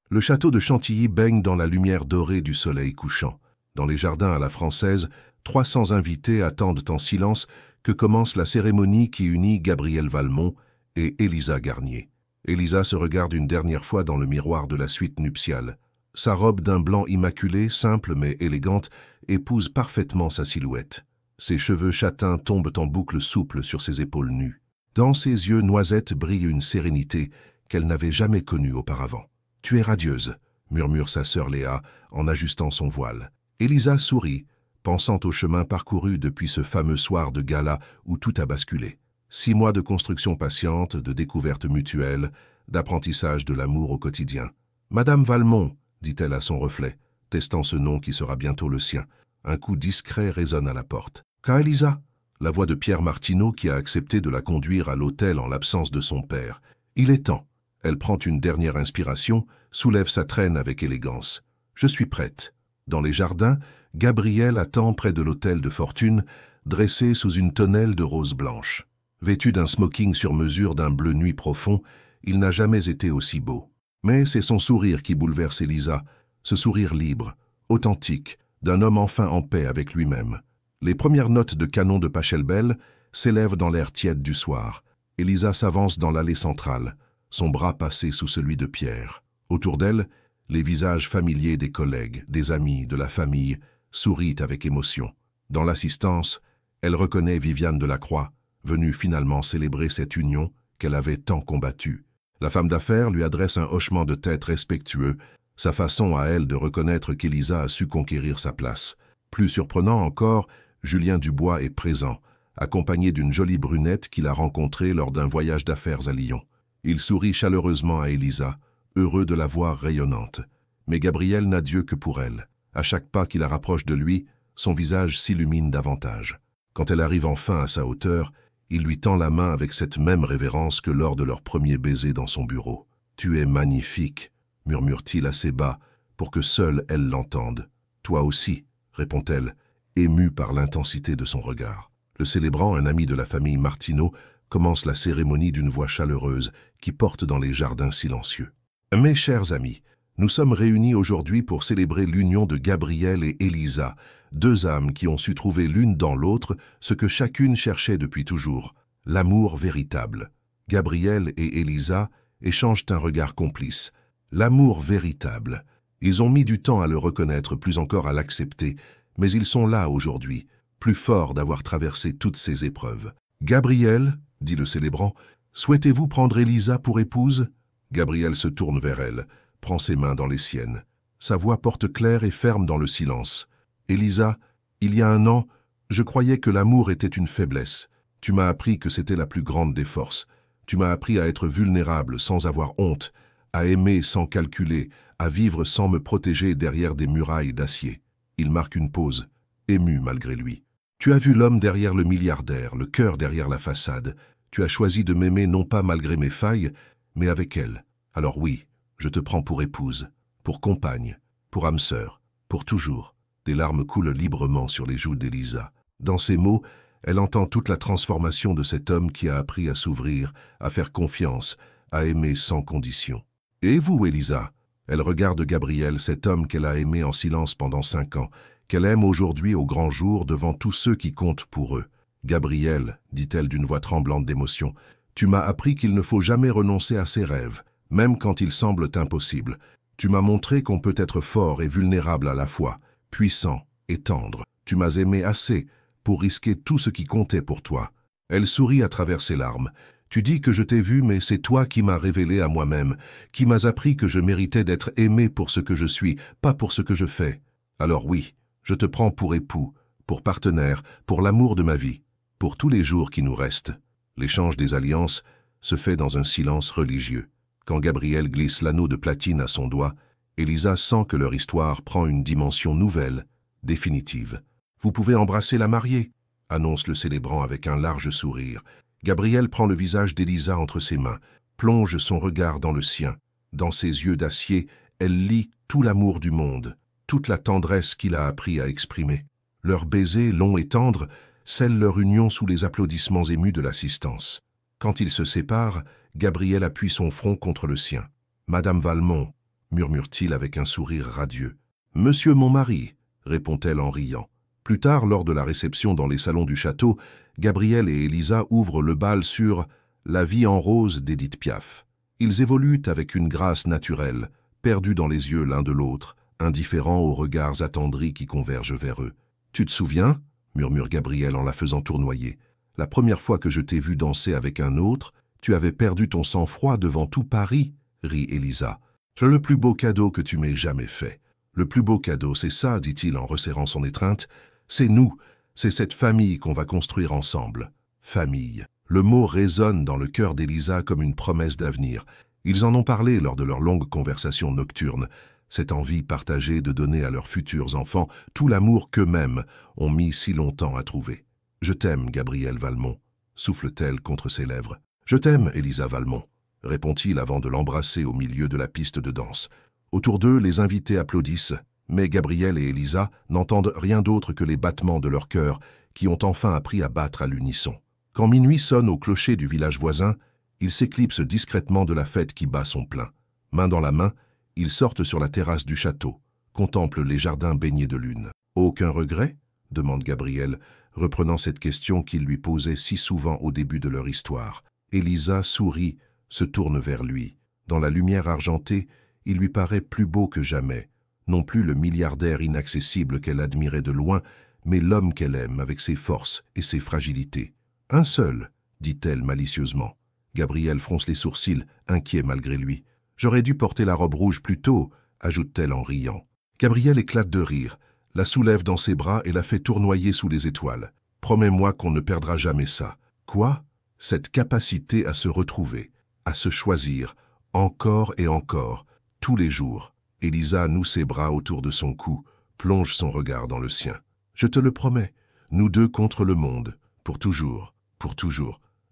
le château de Chantilly baigne dans la lumière dorée du soleil couchant. Dans les jardins à la française, 300 invités attendent en silence que commence la cérémonie qui unit Gabriel Valmont et Élisa Garnier. Élisa se regarde une dernière fois dans le miroir de la suite nuptiale. Sa robe d'un blanc immaculé, simple mais élégante, épouse parfaitement sa silhouette. Ses cheveux châtains tombent en boucles souples sur ses épaules nues. Dans ses yeux noisettes brille une sérénité qu'elle n'avait jamais connue auparavant. « Tu es radieuse », murmure sa sœur Léa en ajustant son voile. Élisa sourit, pensant au chemin parcouru depuis ce fameux soir de gala où tout a basculé. 6 mois de construction patiente, de découverte mutuelle, d'apprentissage de l'amour au quotidien. « Madame Valmont », dit-elle à son reflet, testant ce nom qui sera bientôt le sien. Un coup discret résonne à la porte. « Qu'a Élisa ?» La voix de Pierre Martineau qui a accepté de la conduire à l'hôtel en l'absence de son père. Il est temps. Elle prend une dernière inspiration, soulève sa traîne avec élégance. « Je suis prête. » Dans les jardins, Gabriel attend près de l'hôtel de fortune, dressé sous une tonnelle de roses blanches. Vêtu d'un smoking sur mesure d'un bleu nuit profond, il n'a jamais été aussi beau. Mais c'est son sourire qui bouleverse Élisa, ce sourire libre, authentique, d'un homme enfin en paix avec lui-même. Les premières notes de canon de Pachelbel s'élèvent dans l'air tiède du soir. Élisa s'avance dans l'allée centrale, son bras passé sous celui de Pierre. Autour d'elle, les visages familiers des collègues, des amis, de la famille, sourient avec émotion. Dans l'assistance, elle reconnaît Viviane Delacroix, venue finalement célébrer cette union qu'elle avait tant combattue. La femme d'affaires lui adresse un hochement de tête respectueux, sa façon à elle de reconnaître qu'Élisa a su conquérir sa place. Plus surprenant encore, Julien Dubois est présent, accompagné d'une jolie brunette qu'il a rencontrée lors d'un voyage d'affaires à Lyon. Il sourit chaleureusement à Élisa, heureux de la voir rayonnante. Mais Gabriel n'a Dieu que pour elle. À chaque pas qui la rapproche de lui, son visage s'illumine davantage. Quand elle arrive enfin à sa hauteur, il lui tend la main avec cette même révérence que lors de leur premier baiser dans son bureau. « Tu es magnifique », murmure-t-il assez bas, pour que seule elle l'entende. « Toi aussi », répond-elle, émue par l'intensité de son regard. Le célébrant, un ami de la famille Martineau, commence la cérémonie d'une voix chaleureuse qui porte dans les jardins silencieux. « Mes chers amis, nous sommes réunis aujourd'hui pour célébrer l'union de Gabriel et Élisa, 2 âmes qui ont su trouver l'une dans l'autre ce que chacune cherchait depuis toujours, l'amour véritable. Gabriel et Élisa échangent un regard complice. L'amour véritable. Ils ont mis du temps à le reconnaître, plus encore à l'accepter, mais ils sont là aujourd'hui, plus forts d'avoir traversé toutes ces épreuves. « Gabriel, » dit le célébrant, « souhaitez-vous prendre Élisa pour épouse ?» Gabriel se tourne vers elle, prend ses mains dans les siennes. Sa voix porte claire et ferme dans le silence. « Élisa, il y a 1 an, je croyais que l'amour était une faiblesse. Tu m'as appris que c'était la plus grande des forces. Tu m'as appris à être vulnérable sans avoir honte, à aimer sans calculer, à vivre sans me protéger derrière des murailles d'acier. » Il marque une pause, ému malgré lui. « Tu as vu l'homme derrière le milliardaire, le cœur derrière la façade. Tu as choisi de m'aimer non pas malgré mes failles, mais avec elle. Alors oui, je te prends pour épouse, pour compagne, pour âme sœur, pour toujours. » Des larmes coulent librement sur les joues d'Élisa. Dans ces mots, elle entend toute la transformation de cet homme qui a appris à s'ouvrir, à faire confiance, à aimer sans condition. « Et vous, Élisa ?» Elle regarde Gabriel, cet homme qu'elle a aimé en silence pendant 5 ans, qu'elle aime aujourd'hui au grand jour devant tous ceux qui comptent pour eux. Gabriel, dit-elle d'une voix tremblante d'émotion, tu m'as appris qu'il ne faut jamais renoncer à ses rêves, même quand ils semblent impossibles. Tu m'as montré qu'on peut être fort et vulnérable à la fois, puissant et tendre. Tu m'as aimé assez pour risquer tout ce qui comptait pour toi. Elle sourit à travers ses larmes. Tu dis que je t'ai vu, mais c'est toi qui m'as révélé à moi-même, qui m'as appris que je méritais d'être aimé pour ce que je suis, pas pour ce que je fais. Alors oui, je te prends pour époux, pour partenaire, pour l'amour de ma vie, pour tous les jours qui nous restent. L'échange des alliances se fait dans un silence religieux. Quand Gabriel glisse l'anneau de platine à son doigt, Elisa sent que leur histoire prend une dimension nouvelle, définitive. « Vous pouvez embrasser la mariée », annonce le célébrant avec un large sourire. Gabriel prend le visage d'Elisa entre ses mains, plonge son regard dans le sien. Dans ses yeux d'acier, elle lit tout l'amour du monde, toute la tendresse qu'il a appris à exprimer. Leur baiser, long et tendre, scelle leur union sous les applaudissements émus de l'assistance. Quand ils se séparent, Gabriel appuie son front contre le sien. « Madame Valmont », murmure-t-il avec un sourire radieux. « Monsieur mon mari », répond-elle en riant. Plus tard, lors de la réception dans les salons du château, Gabriel et Elisa ouvrent le bal sur « La vie en rose » d'Édith Piaf. Ils évoluent avec une grâce naturelle, perdus dans les yeux l'un de l'autre, indifférents aux regards attendris qui convergent vers eux. « Tu te souviens ?» murmure Gabriel en la faisant tournoyer. « La première fois que je t'ai vu danser avec un autre, tu avais perdu ton sang-froid devant tout Paris, » rit Elisa. « C'est le plus beau cadeau que tu m'aies jamais fait. Le plus beau cadeau, c'est ça, dit-il en resserrant son étreinte. C'est nous, c'est cette famille qu'on va construire ensemble. Famille. » Le mot résonne dans le cœur d'Elisa comme une promesse d'avenir. Ils en ont parlé lors de leur longue conversation nocturne. Cette envie partagée de donner à leurs futurs enfants tout l'amour qu'eux-mêmes ont mis si longtemps à trouver. « Je t'aime, Gabriel Valmont », souffle-t-elle contre ses lèvres. « Je t'aime, Elisa Valmont », répond-il avant de l'embrasser au milieu de la piste de danse. Autour d'eux, les invités applaudissent, mais Gabriel et Elisa n'entendent rien d'autre que les battements de leur cœur qui ont enfin appris à battre à l'unisson. Quand minuit sonne au clocher du village voisin, ils s'éclipsent discrètement de la fête qui bat son plein. Main dans la main, ils sortent sur la terrasse du château, contemplent les jardins baignés de lune. « Aucun regret ?» demande Gabriel, reprenant cette question qu'il lui posait si souvent au début de leur histoire. Elisa sourit, se tourne vers lui. Dans la lumière argentée, il lui paraît plus beau que jamais, non plus le milliardaire inaccessible qu'elle admirait de loin, mais l'homme qu'elle aime avec ses forces et ses fragilités. « Un seul, dit-elle malicieusement. Gabriel fronce les sourcils, inquiet malgré lui. « J'aurais dû porter la robe rouge plus tôt, ajoute-t-elle en riant. Gabriel éclate de rire, la soulève dans ses bras et la fait tournoyer sous les étoiles. « Promets-moi qu'on ne perdra jamais ça. »« Quoi ?» Cette capacité à se retrouver, à se choisir, encore et encore, tous les jours. Elisa noue ses bras autour de son cou, plonge son regard dans le sien. « Je te le promets, nous deux contre le monde, pour toujours,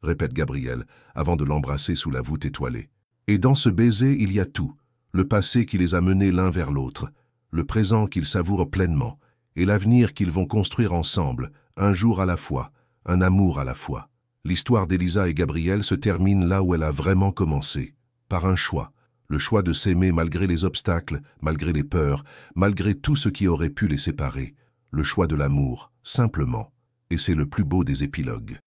répète Gabriel, avant de l'embrasser sous la voûte étoilée. Et dans ce baiser, il y a tout, le passé qui les a menés l'un vers l'autre, le présent qu'ils savourent pleinement, et l'avenir qu'ils vont construire ensemble, un jour à la fois, un amour à la fois. L'histoire d'Elisa et Gabriel se termine là où elle a vraiment commencé, par un choix. Le choix de s'aimer malgré les obstacles, malgré les peurs, malgré tout ce qui aurait pu les séparer. Le choix de l'amour, simplement. Et c'est le plus beau des épilogues.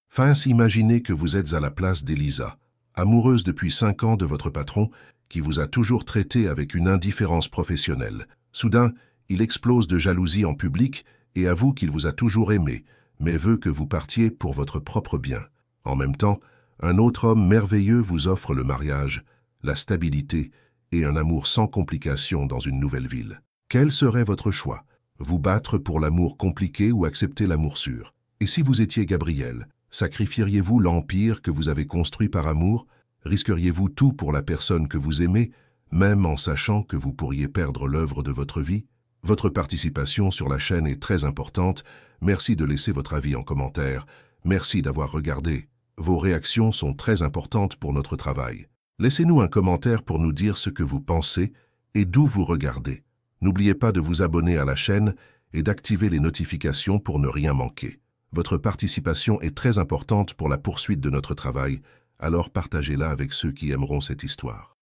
Imaginez que vous êtes à la place d'Elisa, amoureuse depuis 5 ans de votre patron, qui vous a toujours traité avec une indifférence professionnelle. Soudain, il explose de jalousie en public et avoue qu'il vous a toujours aimé, mais veut que vous partiez pour votre propre bien. En même temps, un autre homme merveilleux vous offre le mariage, la stabilité et un amour sans complications dans une nouvelle ville. Quel serait votre choix? Vous battre pour l'amour compliqué ou accepter l'amour sûr? Et si vous étiez Gabriel, sacrifieriez-vous l'empire que vous avez construit par amour? Risqueriez-vous tout pour la personne que vous aimez, même en sachant que vous pourriez perdre l'œuvre de votre vie? Votre participation sur la chaîne est très importante. Merci de laisser votre avis en commentaire. Merci d'avoir regardé. Vos réactions sont très importantes pour notre travail. Laissez-nous un commentaire pour nous dire ce que vous pensez et d'où vous regardez. N'oubliez pas de vous abonner à la chaîne et d'activer les notifications pour ne rien manquer. Votre participation est très importante pour la poursuite de notre travail, alors partagez-la avec ceux qui aimeront cette histoire.